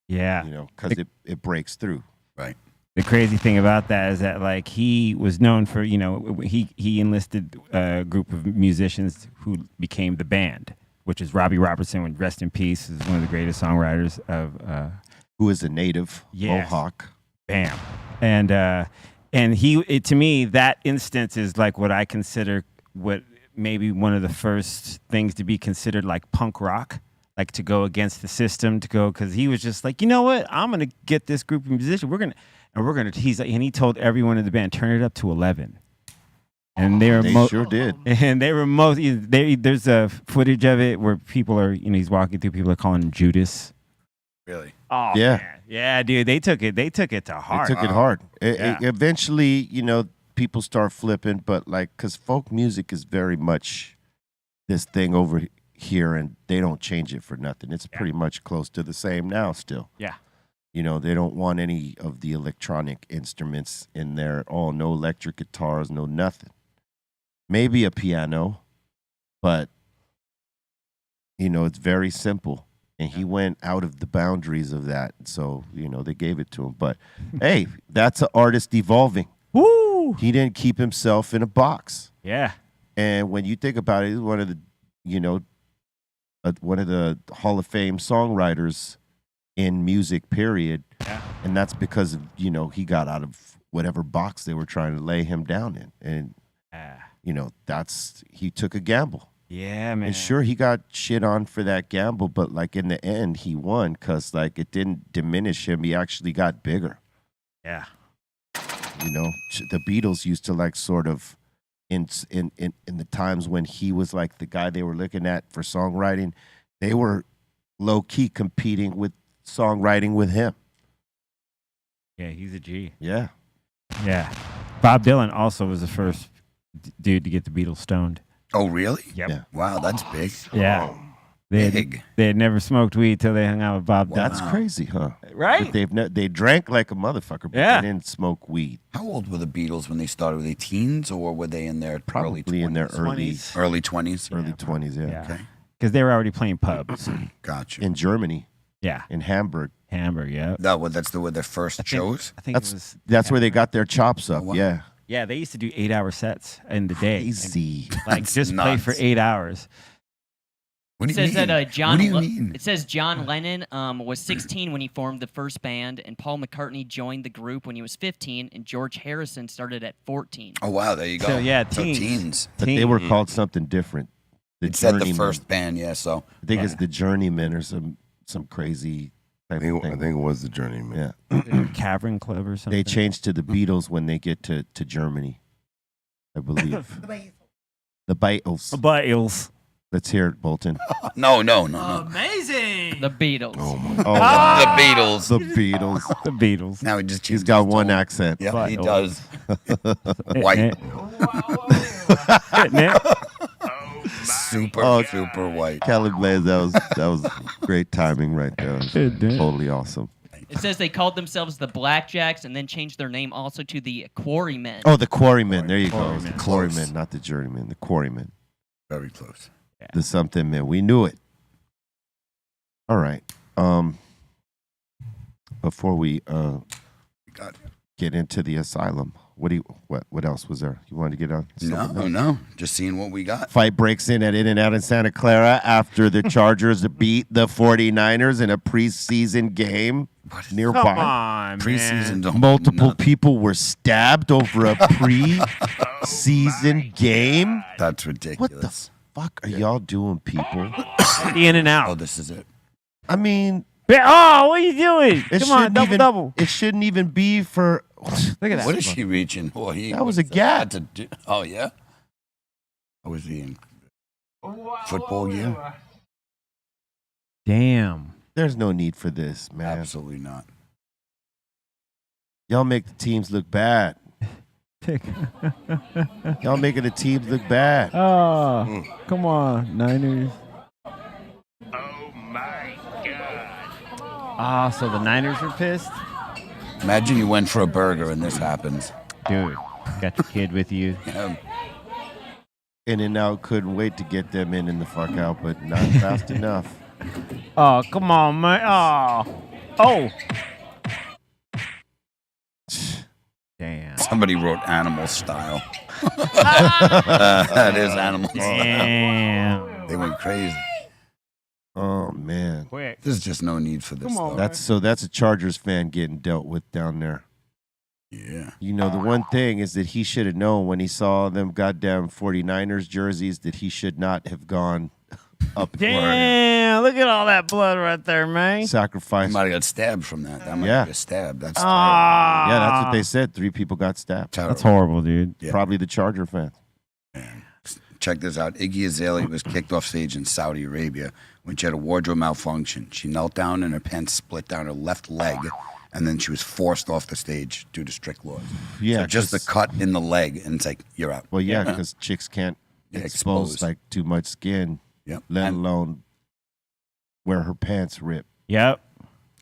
Yeah. because it breaks through. Right. The crazy thing about that is that like he was known for, he enlisted a group of musicians who became the band, which is Robbie Robertson, rest in peace, is one of the greatest songwriters of Who is a native Yes. Mohawk. Bam. And to me, that instance is like what I consider what maybe one of the first things to be considered like punk rock, like to go against the system, because he was just like, you know what, I'm gonna get this group of musicians. He told everyone in the band, turn it up to 11. And they Sure did. And they were there's a footage of it where people are, he's walking through, people are calling him Judas. Really. Oh Yeah. man. Yeah, dude, they took it to heart. They took it hard. Yeah. Eventually, people start flipping, but because folk music is very much this thing over here, and they don't change it for nothing. It's pretty much close to the same now still. Yeah. They don't want any of the electronic instruments in there. Oh, no electric guitars, no nothing. Maybe a piano, but, it's very simple. And he went out of the boundaries of that. So, they gave it to him. But, hey, that's an artist evolving. Woo! He didn't keep himself in a box. Yeah. And when you think about it, he's one of the, one of the Hall of Fame songwriters in music, period. Yeah. And that's because of, he got out of whatever box they were trying to lay him down in. And, he took a gamble. Yeah, man. And sure, he got shit on for that gamble, but in the end, he won because it didn't diminish him. He actually got bigger. Yeah. The Beatles used to sort of in the times when he was like the guy they were looking at for songwriting, they were low key competing with songwriting with him. Yeah, he's a G. Yeah. Yeah. Bob Dylan also was the first dude to get the Beatles stoned. Oh, really? Yep. Yeah. Wow, that's big. Yeah. They had never smoked weed till they hung out with Bob Dylan. That's crazy, huh? Right? But they drank like a motherfucker, but Yeah. they didn't smoke weed. How old were the Beatles when they started? Were they teens or were they in their Probably early 20s? in their early 20s? early 20s, yeah. Yeah. Okay. Because they were already playing pubs. Gotcha. In Germany, Yeah. in Hamburg. Hamburg, yeah. That's where their first shows? I think it was. That's where they got their chops up. Oh, wow. Yeah. Yeah, they used to do 8-hour sets in the day. Crazy. Like, That's just play for nuts. 8 hours. What do It you says mean? that John. What do you mean? It says John Lennon was 16 when he formed the first band, and Paul McCartney joined the group when he was 15, and George Harrison started at 14. Oh, wow, there you go. So, yeah, So teens. teens. But they were called something different. The It said the Journeymen. first band, yeah, so. I think it's the Journeymen or some crazy type of I thing. think it was the Journeyman. Yeah. Cavern Club or something. They changed to the Beatles when they get to Germany, I believe. The Beatles. Beatles. Let's hear it, Bolton. No. Amazing. The Beatles. Oh, The Beatles. The Beatles. The Beatles. Now he just He's changed got his one tone. accent. Yeah, he Beatles. does. White. Hitting it. Super white. Kelly Blaze, that was great timing right there. That was totally awesome. It says they called themselves the Blackjacks and then changed their name also to the Quarrymen. Oh, the Quarrymen. There you go. Quarrymen. The Close. Quarrymen, not the Journeymen. The Quarrymen. Very close. The something man. We knew it. All right. Before we Got it. get into the asylum, what else was there? You wanted to get on? No. Just seeing what we got. Fight breaks in at In-N-Out in Santa Clara after the Chargers beat the 49ers in a preseason game nearby. Come on, Preseason man. don't Multiple nothing. people were stabbed over a preseason game. That's What the ridiculous. fuck are y'all doing, people? The In and Oh, Out. this is it. I mean, Oh, what are you doing? it Come on, shouldn't double. It shouldn't even be for. Look at that. What is she reaching? Oh, That was a gap. Oh, yeah? Or was he in football gear? Damn. There's no need for this, man. Absolutely not. Y'all make the teams look bad. Y'all making the teams look bad. Oh, come on, Niners. Ah, so the Niners are pissed? Imagine you went for a burger and this happens. Dude, got your kid with you. In-N-Out couldn't wait to get them in the fuck out, but not fast enough. Oh, come on, man. Oh. Damn. Somebody wrote animal style. That is animal style. Damn. They went crazy. Oh man, Quick. There's just no need for this stuff. that's a Chargers fan getting dealt with down there. Yeah. You know, the one thing is that he should have known when he saw them goddamn 49ers jerseys that he should not have gone up Damn, look at all that blood right there, man. sacrifice. He might have got stabbed from that. That might Yeah. be a stab. That's Ah. Yeah, that's what they said. 3 people got stabbed. terrible. That's horrible, dude. Yeah. Probably the Charger fans. Check this out. Iggy Azalea was kicked off stage in Saudi Arabia when she had a wardrobe malfunction. She knelt down and her pants split down her left leg, and then she was forced off the stage due to strict laws. Yeah, So just the 'cause- cut in the leg, and it's like, you're out. Well, yeah, because chicks can't Yeah, expose exposed. like too much skin, Yep. let And, alone where her pants rip. Yep.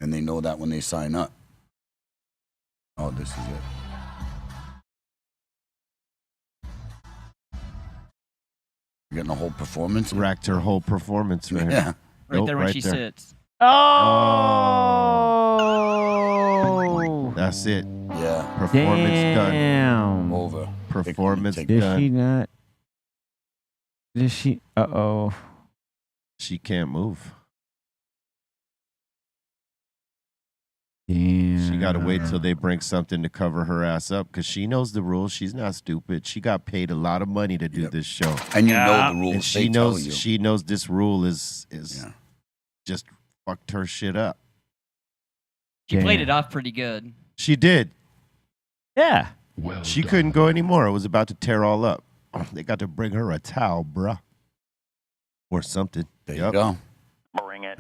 and they know that when they sign up. Oh, this is it. You're getting a whole performance? Racked her whole performance right Yeah. Right Nope, there when right she there. sits. Oh. That's it. Yeah. Performance done. Damn. Over. Performance Take- Did done. she not? Did she? Uh-oh. She can't move. Damn. She got to wait till they bring something to cover her ass up because she knows the rules. She's not stupid. She got paid a lot of money to do Yep. this show, And you know the rules. and she they tell knows you. she knows this rule is Yeah. just fucked her shit up. She played Damn. it off pretty good. She did. Yeah. Well She done. couldn't go anymore. It was about to tear all up. They got to bring her a towel, bruh. Or something. There you go. Bring it.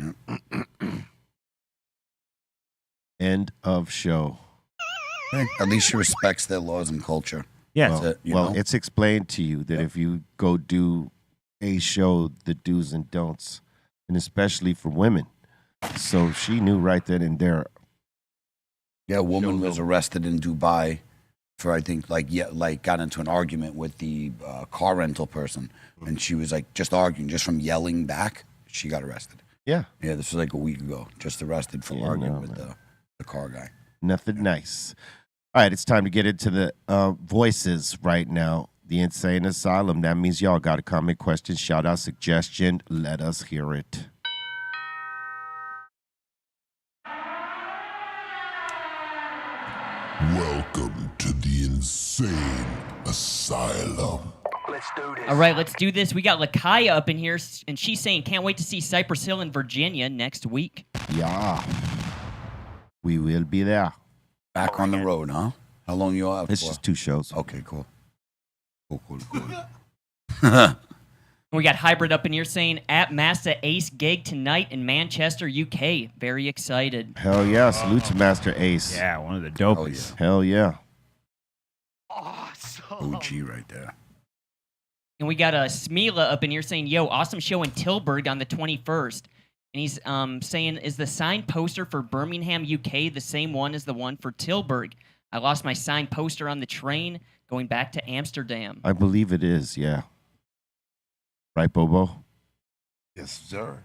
End of show. At least she respects their laws and culture. Yes. Well, it's explained to you that if you go do a show, the do's and don'ts, and especially for women. So she knew right then and there. Yeah, a woman was arrested in Dubai for, I think, got into an argument with the car rental person, and she was like just arguing, just from yelling back, she got arrested. Yeah. Yeah, this was like a week ago. Just arrested for arguing with the car guy. Nothing nice. All right, it's time to get into the voices right now. The Insane Asylum. That means y'all got a comment, question, shout out, suggestion. Let us hear it. Welcome to the Insane Asylum. Let's do this. All right, let's do this. We got Lakaya up in here, and she's saying, can't wait to see Cypress Hill in Virginia next week. Yeah. We will be there. Back on the road, huh? How long you have It's for? just 2 shows. Okay, cool. Cool. We got Hybrid up in here saying, at Massa Ace gig tonight in Manchester, UK. Very excited. Hell yeah. Salute to Master Ace. Yeah, one of the dopest. Hell yeah. Awesome. OG right there. And we got Smila up in here saying, yo, awesome show in Tilburg on the 21st. And he's saying, is the signed poster for Birmingham, UK the same one as the one for Tilburg? I lost my signed poster on the train going back to Amsterdam. I believe it is, yeah. Right, Bobo? Yes, sir.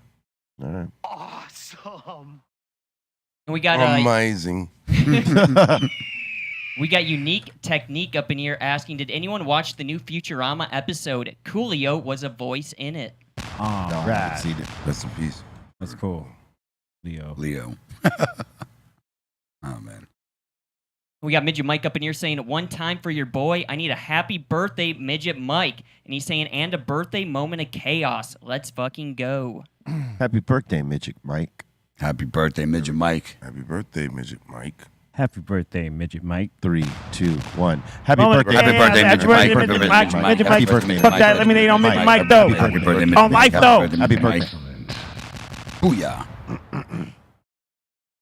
All right. Awesome. And we got Amazing. we got Unique Technique up in here asking, did anyone watch the new Futurama episode? Coolio was a voice in it. All No, I right. haven't seen it. Rest in peace. That's cool. Leo. Oh, man. We got Midget Mike up in here saying, one time for your boy, I need a happy birthday, Midget Mike. And he's saying, and a birthday moment of chaos. Let's fucking go. Happy birthday, Midget Mike. Happy birthday, Midget Mike. Happy birthday, Midget Mike. Happy birthday, Midget Mike. 3, 2, 1. Happy Moment- birthday. Happy birthday, Happy Midget Mike. birthday, Midget Mike. Midget Happy Mike. birthday, Fuck Mike. that lemonade on Midget Mike. Mike, though. Happy birthday, Midget On Mike, though. Happy birthday. Excellent. Booyah.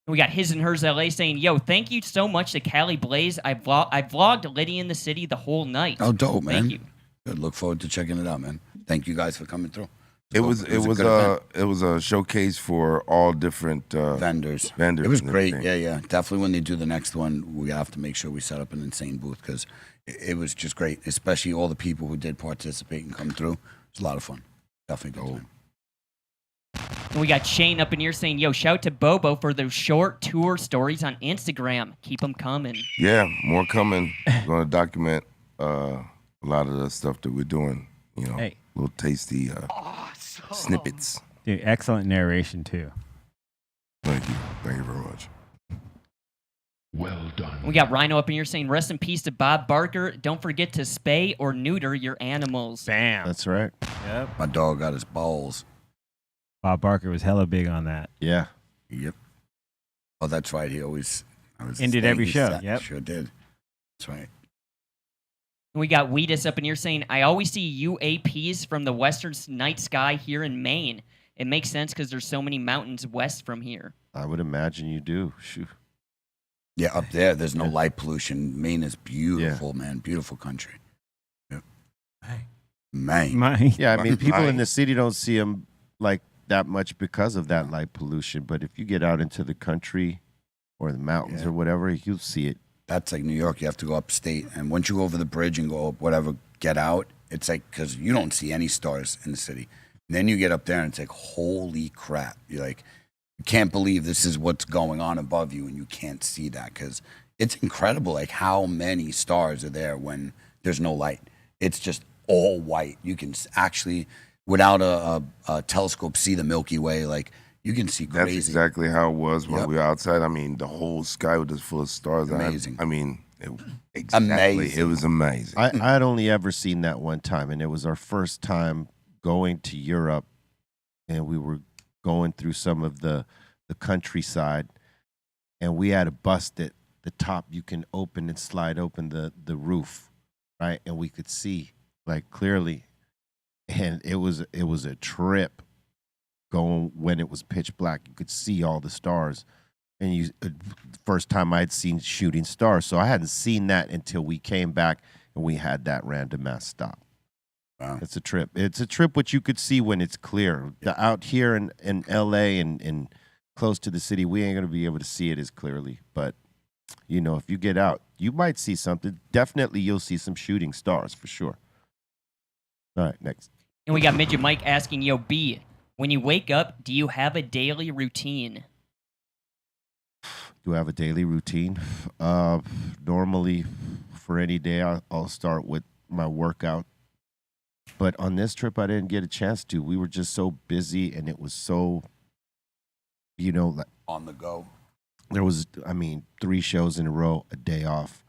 We got His and Hers LA saying, yo, thank you so much to Cali Blaze. I vlogged Liddy in the city the whole night. Oh, dope, man. Thank you. Good. Look forward to checking it out, man. Thank you guys for coming through. It was a good event. a showcase for all different vendors. vendors. It was and great. everything. Yeah. Definitely when they do the next one, we have to make sure we set up an insane booth because it was just great, especially all the people who did participate and come through. It was a lot of fun. Definitely good time. And we got Shane up in here saying, yo, shout to Bobo for those short tour stories on Instagram. Keep them coming. Yeah, more coming. We're going to document a lot of the stuff that we're doing. You know, Hey. little tasty Awesome. snippets. Dude, excellent narration, too. Thank you. Thank you very much. Well done. We got Rhino up in here saying, rest in peace to Bob Barker. Don't forget to spay or neuter your animals. Bam. That's right. Yep. My dog got his balls. Bob Barker was hella big on that. Yeah. Yep. Oh, that's right. He always Ended every show, That yep. Sure did. That's right. And we got Weedus up in here saying, I always see UAPs from the western night sky here in Maine. It makes sense because there's so many mountains west from here. I would imagine you do. Shoot. Yeah, up there, there's no light pollution. Maine is beautiful, man. Beautiful country. Yep. Maine. Yeah, I mean, people in Right. the city don't see them like that much because of that light pollution. But if you get out into the country or the mountains Yeah. or whatever, you'll see it. That's like New York. You have to go upstate. And once you go over the bridge and go up, whatever, get out, it's like, because you don't see any stars in the city. And then you get up there and it's like, holy crap. You're like, you can't believe this is what's going on above you and you can't see that because it's incredible like how many stars are there when there's no light. It's just all white. You can actually, without a telescope, see the Milky Way. Like, you can see That's crazy. exactly how it was when Yep. we were outside. I mean, the whole sky was just full of stars. Amazing. I mean, exactly. Amazing. It was amazing. I had only ever seen that one time, and it was our first time going to Europe, and we were going through some of the countryside, and we had a bus that the top you can open and slide open the roof, right? And we could see like clearly, and it was a trip going when it was pitch black. You could see all the stars, and first time I'd seen shooting stars, so I hadn't seen that until we came back and we had that random mass stop. Wow. It's a trip. It's a trip which you could see when it's clear. Out here in L.A. and close to the city, we ain't gonna be able to see it as clearly. But you know, if you get out, you might see something. Definitely, you'll see some shooting stars for sure. All right, next. And we got Midget Mike asking, yo, B, when you wake up, do you have a daily routine? Do I have a daily routine? Normally, for any day, I'll start with my workout. But on this trip, I didn't get a chance to. We were just so busy, and it was so, you know, like On the go. there was, 3 shows in a row, a day off.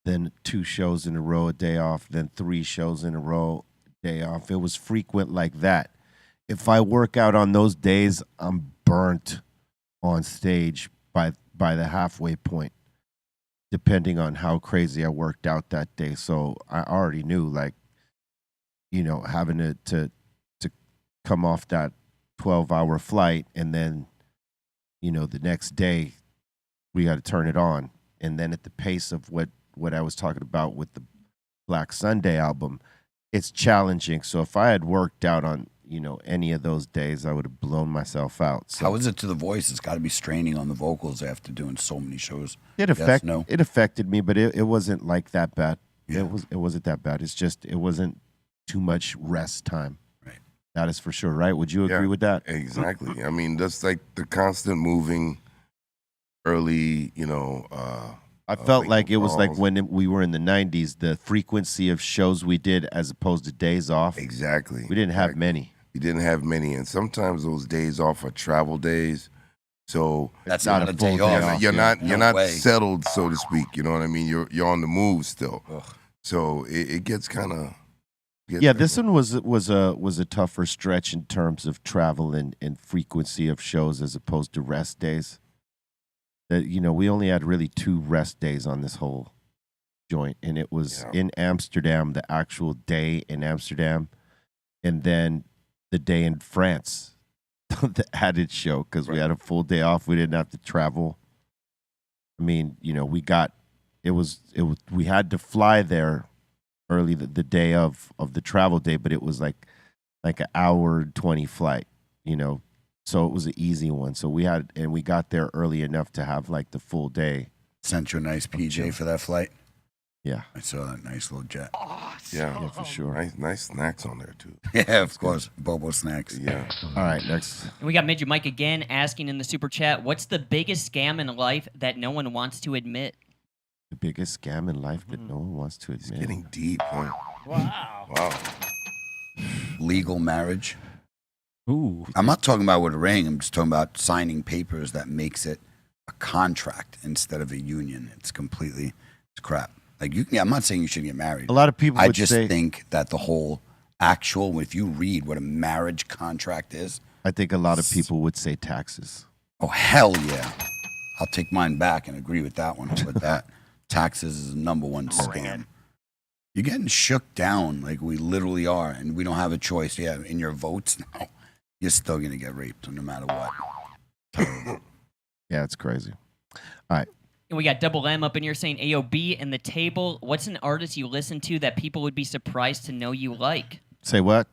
Then 2 shows in a row, a day off. Then 3 shows in a row, a day off. It was frequent like that. If I work out on those days, I'm burnt on stage by the halfway point, depending on how crazy I worked out that day. So I already knew, like, you know, having to come off that 12-hour flight, and then, you know, the next day we got to turn it on. And then at the pace of what I was talking about with the Black Sunday album, it's challenging. So if I had worked out on, you know, any of those days, I would have blown myself out. So How is it to the voice? It's got to be straining on the vocals after doing so many shows. it affected me, but it wasn't like that bad. Yeah. It wasn't that bad. It's just it wasn't too much rest time. Right. That is for sure, right? Would you agree with that? Exactly. I mean, that's like the constant moving early, you know. I felt like it was like when we were in the 90s, the frequency of shows we did as opposed to days off. Exactly. We didn't have many. We didn't have many. And sometimes those days off are travel days. So That's not not a a full day day off. off. you're not No way. settled, so to speak. You know what I mean? You're on the move still. Ugh. So it gets kind of Yeah, this one was a tougher stretch in terms of travel and frequency of shows as opposed to rest days. That, you know, we only had really 2 rest days on this whole joint, and it was in Amsterdam, the actual day in Amsterdam, and then the day in France, the added show, because we had a full day off. We didn't have to travel. I mean, you know, we had to fly there early the day of the travel day, but it was like an hour 20 flight, you know. So it was an easy one. So we got there early enough to have like the full day. Sent you a nice PJ for that flight. Yeah. I saw that nice little jet. Yeah, for sure. Nice snacks on there too. Yeah, of course. Bobo snacks. Yeah. All right, next. And we got Midget Mike again asking in the super chat, what's the biggest scam in life that no one wants to admit? The biggest scam in life that no one wants to admit. It's getting deep, huh? Wow. Legal marriage. Ooh. I'm not talking about with a ring. I'm just talking about signing papers that makes it a contract instead of a union. It's crap. Like I'm not saying you should get married. A lot of people I would just say, think that the whole actual, if you read what a marriage contract is. I think a lot of people would say taxes. Oh, hell yeah. I'll take mine back and agree with that one. But that taxes is the number one scam. You're getting shook down like we literally are, and we don't have a choice. Yeah, in your votes now, you're still going to get raped no matter what. Terrible. Yeah, it's crazy. All right. And we got Double M up in here saying, AOB and the table, what's an artist you listen to that people would be surprised to know you like? Say what?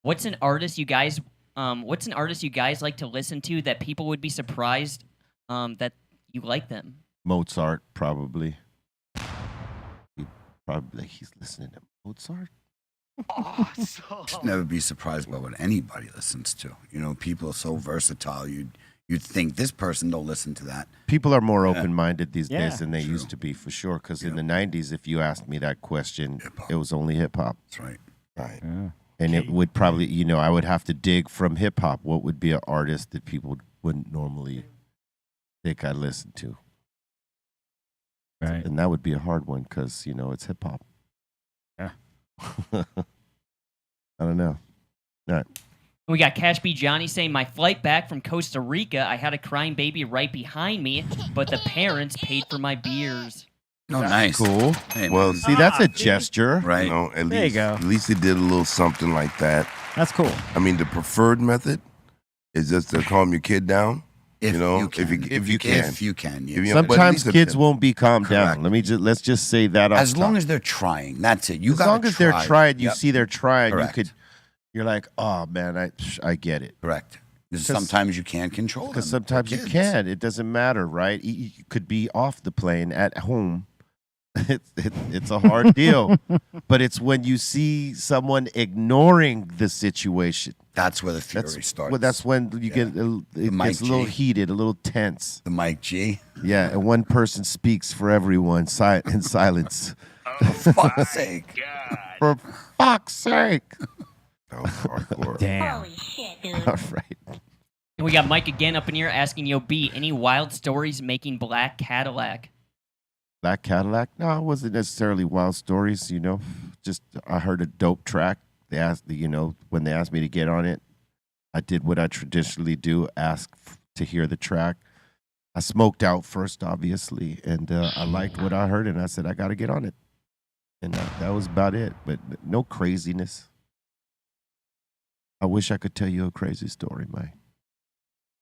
What's an artist you guys like to listen to that people would be surprised that you like them? Mozart, probably. He's listening to Mozart. Just never be surprised by what anybody listens to. You know, people are so versatile. You'd think this person don't listen to that. People are more open-minded these days than they True. used to be, for sure. Because in the 90s, if you asked me that question, it was only hip-hop. That's right. Right. Yeah. And it would probably, you know, I would have to dig from hip-hop. What would be an artist that people wouldn't normally think I listen to? Right. And that would be a hard one because, you know, it's hip-hop. Yeah. I don't know. All right. We got Cash B Johnny saying, my flight back from Costa Rica, I had a crying baby right behind me, but the parents paid for my beers. No, nice. Cool. Hey, Well, man. See, that's a gesture. Right. You know, at There you least go. at least he did a little something like that. That's cool. I mean, the preferred method is just to calm your kid down. If you know, you can. if you can. If you can, yes. If you- but at Sometimes least a kids tip. won't be calmed Correct. down. Let's just say that. As long as they're trying, that's it. You as gotta long as they're try. trying, you Yep. see they're trying. Correct. You're like, oh man, I get it. Correct. Because sometimes you can't control them. Because sometimes you They're kids. can. It doesn't matter, right? You could be off the plane at home. It's a hard deal, but it's when you see someone ignoring the situation. That's where the fury starts. Well, that's when you get it Mike gets a little G. heated, a little tense. The Mike G. Yeah, and one person speaks for everyone in silence. For fuck's sake. For fuck's sake! That was hardcore. Damn. All right. And we got Mike again up in here asking, Yo, B, any wild stories making Black Cadillac? Black Cadillac? No, it wasn't necessarily wild stories, you know. Just I heard a dope track. They asked, when they asked me to get on it, I did what I traditionally do, ask to hear the track. I smoked out first, obviously, and I liked what I heard, and I said, I got to get on it. And that was about it, but no craziness. I wish I could tell you a crazy story, Mike.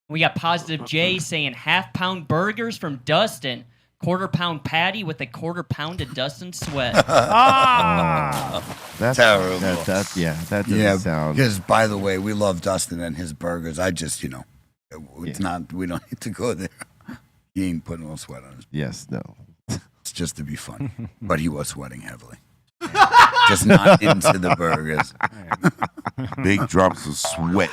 We got Positive J saying half-pound burgers from Dustin, quarter-pound patty with a quarter-pound of Dustin sweat. That's Terrible. That doesn't sound. Because, by the way, we love Dustin and his burgers. I just, it's not, we don't need to go there. He ain't putting no sweat on his. Yes, no. It's just to be funny. But he was sweating heavily. Just not into the burgers. Big drops of sweat.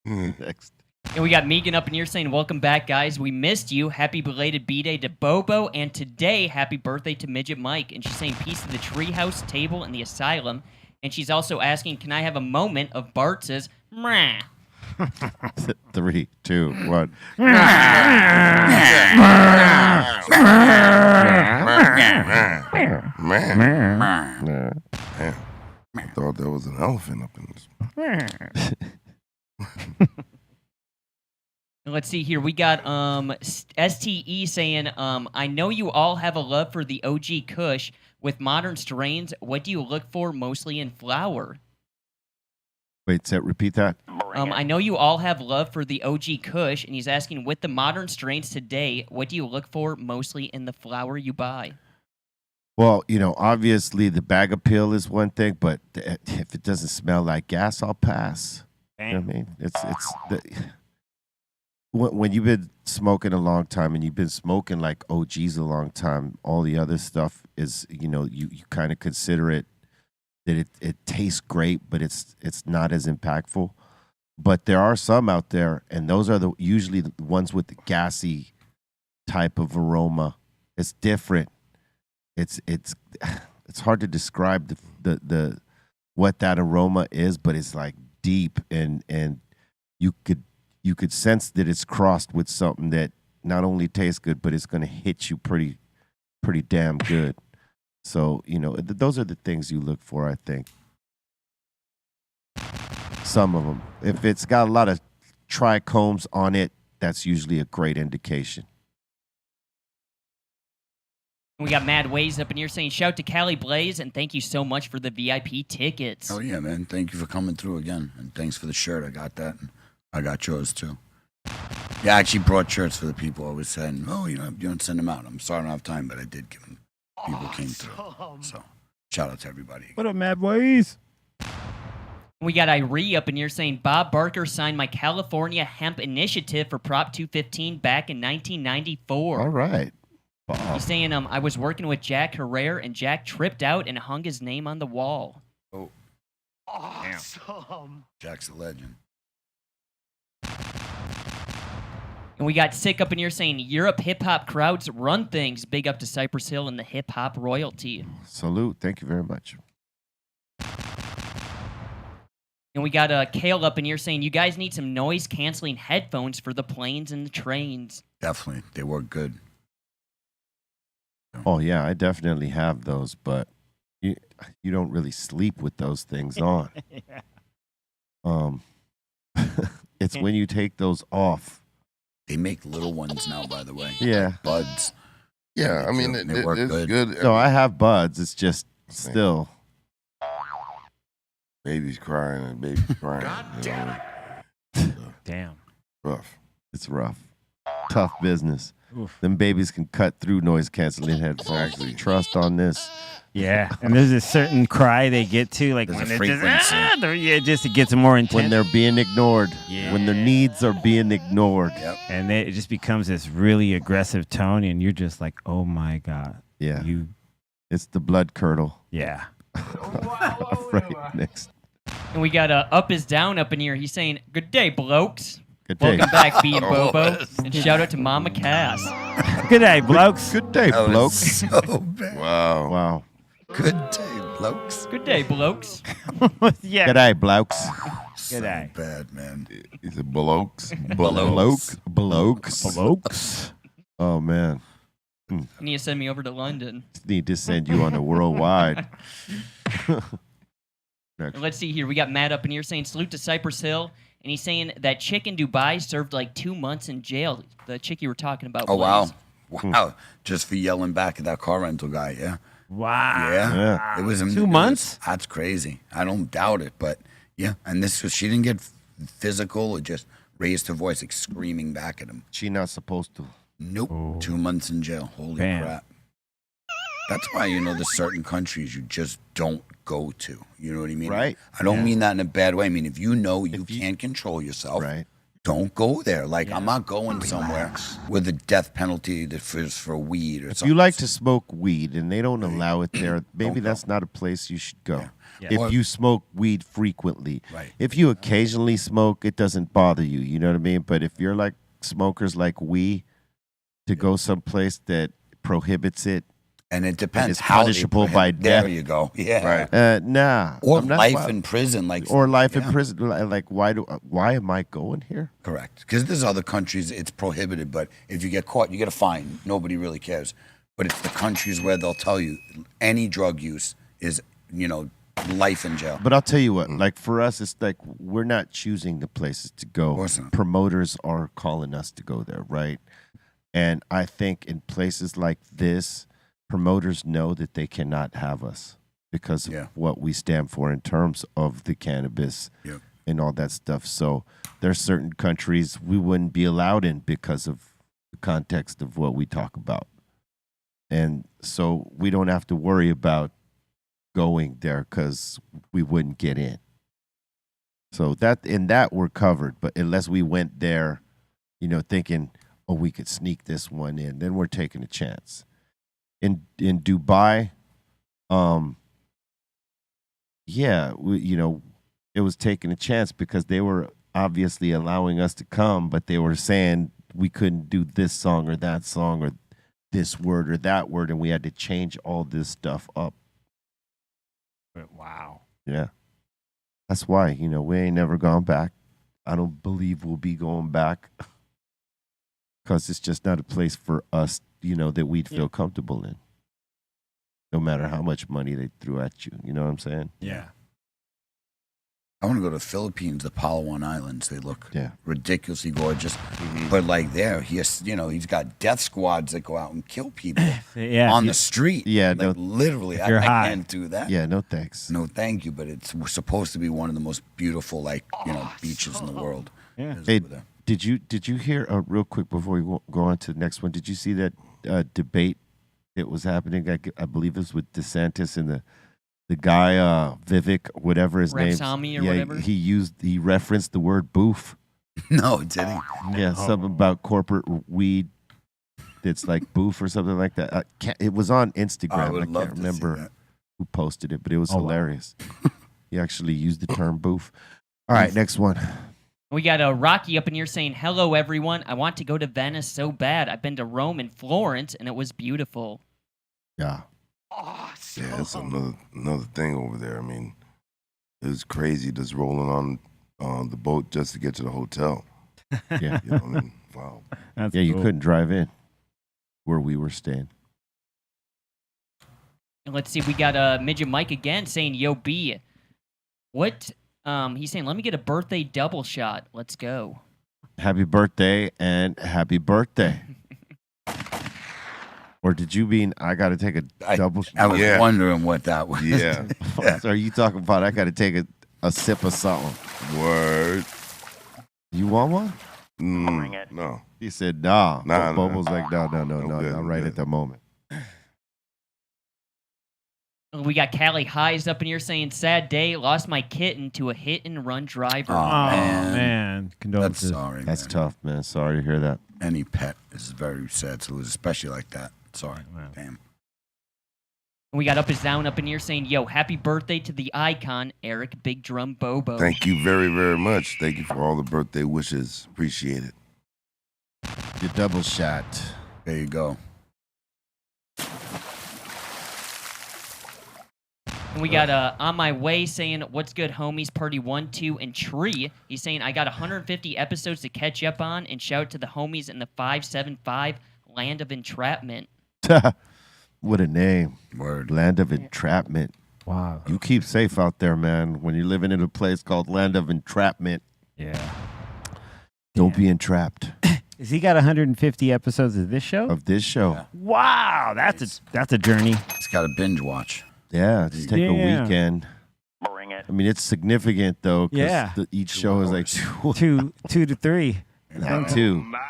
Next. And we got Megan up in here saying, welcome back, guys. We missed you. Happy belated B-Day to Bobo. And today, happy birthday to Midget Mike. And she's saying peace to the treehouse table and the asylum. And she's also asking, can I have a moment of Bartz's meh? 3, 2, 1. Man. I thought there was an elephant up in this. Let's see here. We got STE saying, I know you all have a love for the OG Kush. With modern strains, what do you look for mostly in flower? Wait, repeat that. I know you all have love for the OG Kush, and he's asking, with the modern strains today, what do you look for mostly in the flower you buy? Well, obviously the bag appeal is one thing, but if it doesn't smell like gas, I'll pass. You know what I mean? When you've been smoking a long time and you've been smoking like OGs a long time, all the other stuff is, you kind of consider it that it tastes great, but it's not as impactful. But there are some out there, and those are usually the ones with the gassy type of aroma. It's different. It's hard to describe the what that aroma is, but it's like deep, and you could sense that it's crossed with something that not only tastes good, but it's going to hit you pretty damn good. So, those are the things you look for, I think. Some of them. If it's got a lot of trichomes on it, that's usually a great indication. We got Mad Ways up in here saying, shout to Cali Blaze, and thank you so much for the VIP tickets. Oh, yeah, man. Thank you for coming through again. And thanks for the shirt. I got that. And I got yours, too. Yeah, I actually brought shirts for the people. I was saying, you don't send them out. I'm sorry I don't have time, but I did give them. People came through. So, shout out to everybody. What up, Mad Ways? We got Irie up in here saying, Bob Barker signed my California Hemp Initiative for Prop 215 back in 1994. All right. He's saying, I was working with Jack Herrera, and Jack tripped out and hung his name on the wall. Oh. Awesome. Jack's a legend. And we got Sick up in here saying, Europe hip-hop crowds run things. Big up to Cypress Hill and the hip-hop royalty. Salute. Thank you very much. And we got Kale up in here saying, you guys need some noise-canceling headphones for the planes and the trains. Definitely. They work good. Oh, yeah, I definitely have those, but you don't really sleep with those things on. It's when you take those off. They make little ones now, by the way. Yeah. Like buds. Yeah, I mean, They work it's good. No, I have buds. It's just still. Baby's crying and baby's crying. God damn it. Damn. Rough. It's rough. Tough business. Oof. Them babies can cut through noise canceling headphones. Exactly. Trust on this. Yeah, and there's a certain cry they get to, like There's when a it just, frequency. it gets more intense. When they're being ignored. Yeah. When their needs are being ignored. Yep. And it just becomes this really aggressive tone, and you're just like, oh my God. Yeah. You, It's the blood curdle. yeah. Right next. And we got Up is Down up in here. He's saying, good day, blokes. Good day. Welcome back, B and Bobo. And shout out to Mama Cass. Good day, blokes. Good day, That was blokes. so bad. Wow. Wow. Good day, blokes. Good day, blokes. Yeah. Good day, blokes. So day. bad, man. He's a blokes. Blokes. Blokes. Blokes. Oh, man. You need to send me over to London. Need to send you on a worldwide. Next. Let's see here. We got Matt up in here saying, salute to Cypress Hill. And he's saying that chick in Dubai served like 2 months in jail. The chick you were talking about. Oh, wow. Blaze. Wow. Just for yelling back at that car rental guy, yeah? Wow. Yeah. It was 2 months? That's crazy. I don't doubt it, but yeah. And this was, she didn't get physical or just raised her voice, like screaming back at him. She not supposed to. Nope. 2 months in jail. Holy Bam. crap. That's why, there's certain countries you just don't go to. You know what I mean? Right. I don't mean that in a bad way. I mean, if you know you can't control yourself, Right. don't go there. Like, I'm not going somewhere with a death penalty that is for weed or If something. you like to smoke weed and they don't allow it there, maybe that's not a place you should go. Yeah. If Or- you smoke weed frequently. Right. If you occasionally smoke, it doesn't bother you. You know what I mean? But if you're like smokers like we, to go someplace that prohibits it, And it depends. it's how they punishable prohibit- by There death. you go. Yeah. Right. nah. Or I'm not- life in prison. Like, or life in yeah. prison. Like, why am I going here? Correct. Because there's other countries it's prohibited, but if you get caught, you get a fine. Nobody really cares. But it's the countries where they'll tell you any drug use is, life in jail. But I'll tell you what, like for us, it's like we're not choosing the places to go. Of course not. Promoters are calling us to go there, right? And I think in places like this, promoters know that they cannot have us because of what we stand for in terms of the cannabis Yep. and all that stuff. So there's certain countries we wouldn't be allowed in because of the context of what we talk about. And so we don't have to worry about going there because we wouldn't get in. So that we're covered. But unless we went there, thinking, oh, we could sneak this one in, then we're taking a chance. In Dubai, it was taking a chance because they were obviously allowing us to come, but they were saying we couldn't do this song or that song or this word or that word, and we had to change all this stuff up. Wow. Yeah. That's why, we ain't never gone back. I don't believe we'll be going back because it's just not a place for us, that we'd feel comfortable in. No matter how much money they threw at you. You know what I'm saying? Yeah. I want to go to the Philippines, the Palawan Islands. They look Yeah. ridiculously gorgeous. But like there, he's got death squads that go out and kill people Yeah. on the street. Yeah, Like, literally. I you're high. can't do that. Yeah, no thanks. No, thank you. But it's supposed to be one of the most beautiful, beaches in the world. Yeah. is Hey, over there. did you hear, real quick before we go on to the next one, did you see that debate that was happening? I believe it was with DeSantis and the guy, Vivek, whatever his name. Rapsami or whatever? He referenced the word boof. No, did he? Yeah, something about corporate weed that's like boof or something like that. It was on Instagram. I would love can't to remember see that. who posted it, but it was Oh, wow. hilarious. He actually used the term boof. All right, next one. We got Rocky up in here saying, hello, everyone. I want to go to Venice so bad. I've been to Rome and Florence, and it was beautiful. Yeah. Awesome. Yeah, it's another thing over there. I mean, it was crazy just rolling on the boat just to get to the hotel. Yeah. You know what I mean? Wow. That's Yeah, you cool. couldn't drive in where we were staying. And let's see, we got Midget Mike again saying, yo, B, what He's saying, let me get a birthday double shot. Let's go. Happy birthday and happy birthday. Or did you mean I got to take a double shot? I was wondering what that was. Yeah. So are you talking about I got to take a sip of something? Word. You want one? Bring it. No. He said, nah. Nah, Bobo's nah. like, no, good, not right good. at the moment. We got Callie Highs up in here saying, sad day, lost my kitten to a hit-and-run driver. Oh, Man. That's Condolences. sorry. That's man. tough, man. Sorry to hear that. Any pet is very sad to lose, especially like that. Sorry. Damn. We got Up is Down up in here saying, yo, happy birthday to the icon, Eric Big Drum Bobo. Thank you very, very much. Thank you for all the birthday wishes. Appreciate it. Your double shot. There you go. And we got On My Way saying, what's good, homies, Party 1, 2, and Tree. He's saying, I got 150 episodes to catch up on, and shout out to the homies in the 575 Land of Entrapment. What a name. Word. Land of Entrapment. Wow. You keep safe out there, man. When you're living in a place called Land of Entrapment, Yeah. don't be entrapped Has he got 150 episodes of this show? of this show. Yeah. Wow, that's a journey. It's got a binge watch. Yeah, just take a Yeah. weekend. Bring it. I mean, it's significant, though, because Yeah. each show is like 2 to 3. not 2. My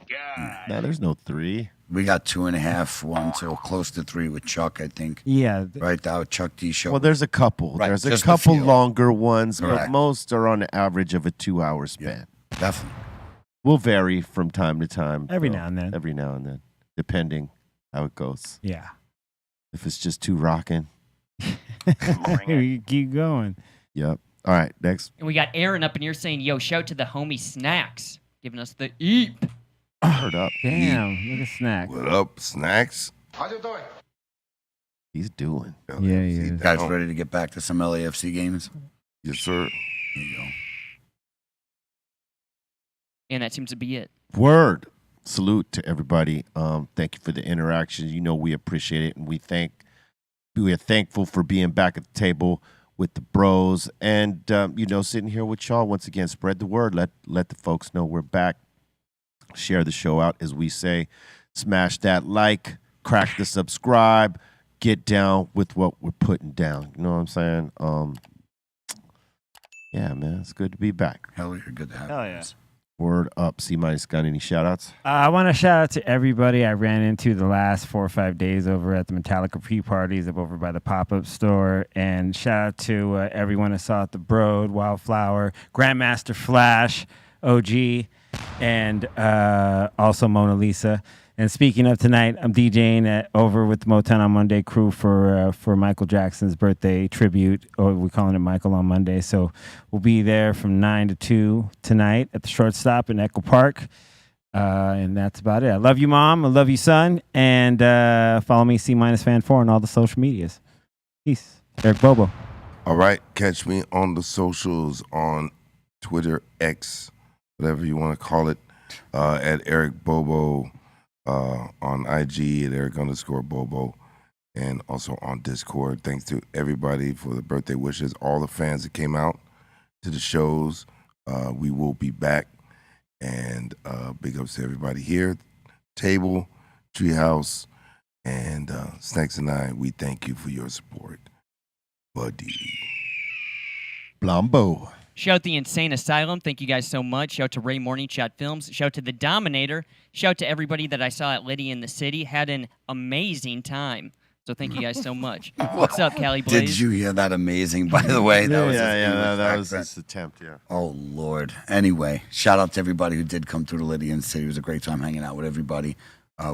God. No, there's no 3. We got 2.5, 1, so close to 3 with Chuck, I think. Yeah. Right now, Chuck D show. Well, there's a couple. Right, There's a just a couple few. longer ones, but Correct. most are on the average of a 2-hour span. Definitely. Will vary from time to time. Every though. now and then. Every now and then, depending how it goes. Yeah. If it's just too rocking. You keep going. Yep. All right, next. And we got Aaron up in here saying, yo, shout to the homie Snacks, giving us the eep. Heard up. Damn, look at Snack. What up, Snacks? How you doing? He's doing. Yeah, he is. Guys ready to get back to some LAFC games? Yes, sir. There you go. And that seems to be it. Word. Salute to everybody. Thank you for the interaction. You know we appreciate it, and we are thankful for being back at the table with the bros, and sitting here with y'all once again. Spread the word. Let the folks know we're back. Share the show out, as we say. Smash that like, crack the subscribe, get down with what we're putting down. You know what I'm saying? Yeah, man, it's good to be back. Hell, you're good to have Hell you yeah. guys. Word up. C-minus got any shout-outs? I want to shout out to everybody I ran into the last 4 or 5 days over at the Metallica pre-parties up over by the pop-up store. And shout out to everyone I saw at the Broad, Wildflower, Grandmaster Flash, OG, and also Mona Lisa. And speaking of tonight, I'm DJing over with the Motown on Monday crew for Michael Jackson's birthday tribute. Or we're calling it Michael on Monday. So we'll be there from 9 to 2 tonight at the Shortstop in Echo Park. And that's about it. I love you, Mom. I love you, son. And follow me, C-Fan4 on all the social medias. Peace. Eric Bobo. All right. Catch me on the socials on Twitter, X, whatever you want to call it, at Eric Bobo. On IG at Eric_Bobo, and also on Discord. Thanks to everybody for the birthday wishes, all the fans that came out to the shows. We will be back, and big ups to everybody here, table, treehouse, and Snacks and I. We thank you for your support, buddy. Blambo. Shout the Insane Asylum. Thank you guys so much. Shout to Ray Morning Shot Films. Shout to The Dominator. Shout to everybody that I saw at Liddy in the City. Had an amazing time. So thank you guys so much. What's up, Cali Blaze? Did you hear that amazing, by the way? That was his that was accent. his attempt, yeah. Oh, Lord. Anyway, shout out to everybody who did come through to Lydia and City. It was a great time hanging out with everybody.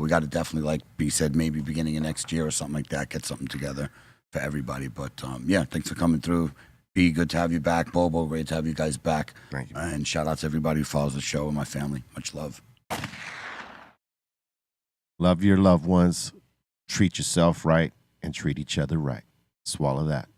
We got to definitely, like B said, maybe beginning of next year or something like that, get something together for everybody. But, yeah, thanks for coming through. B, good to have you back. Bobo, great to have you guys back. Thank you. And shout out to everybody who follows the show and my family. Much love. Love your loved ones. Treat yourself right and treat each other right. Swallow that.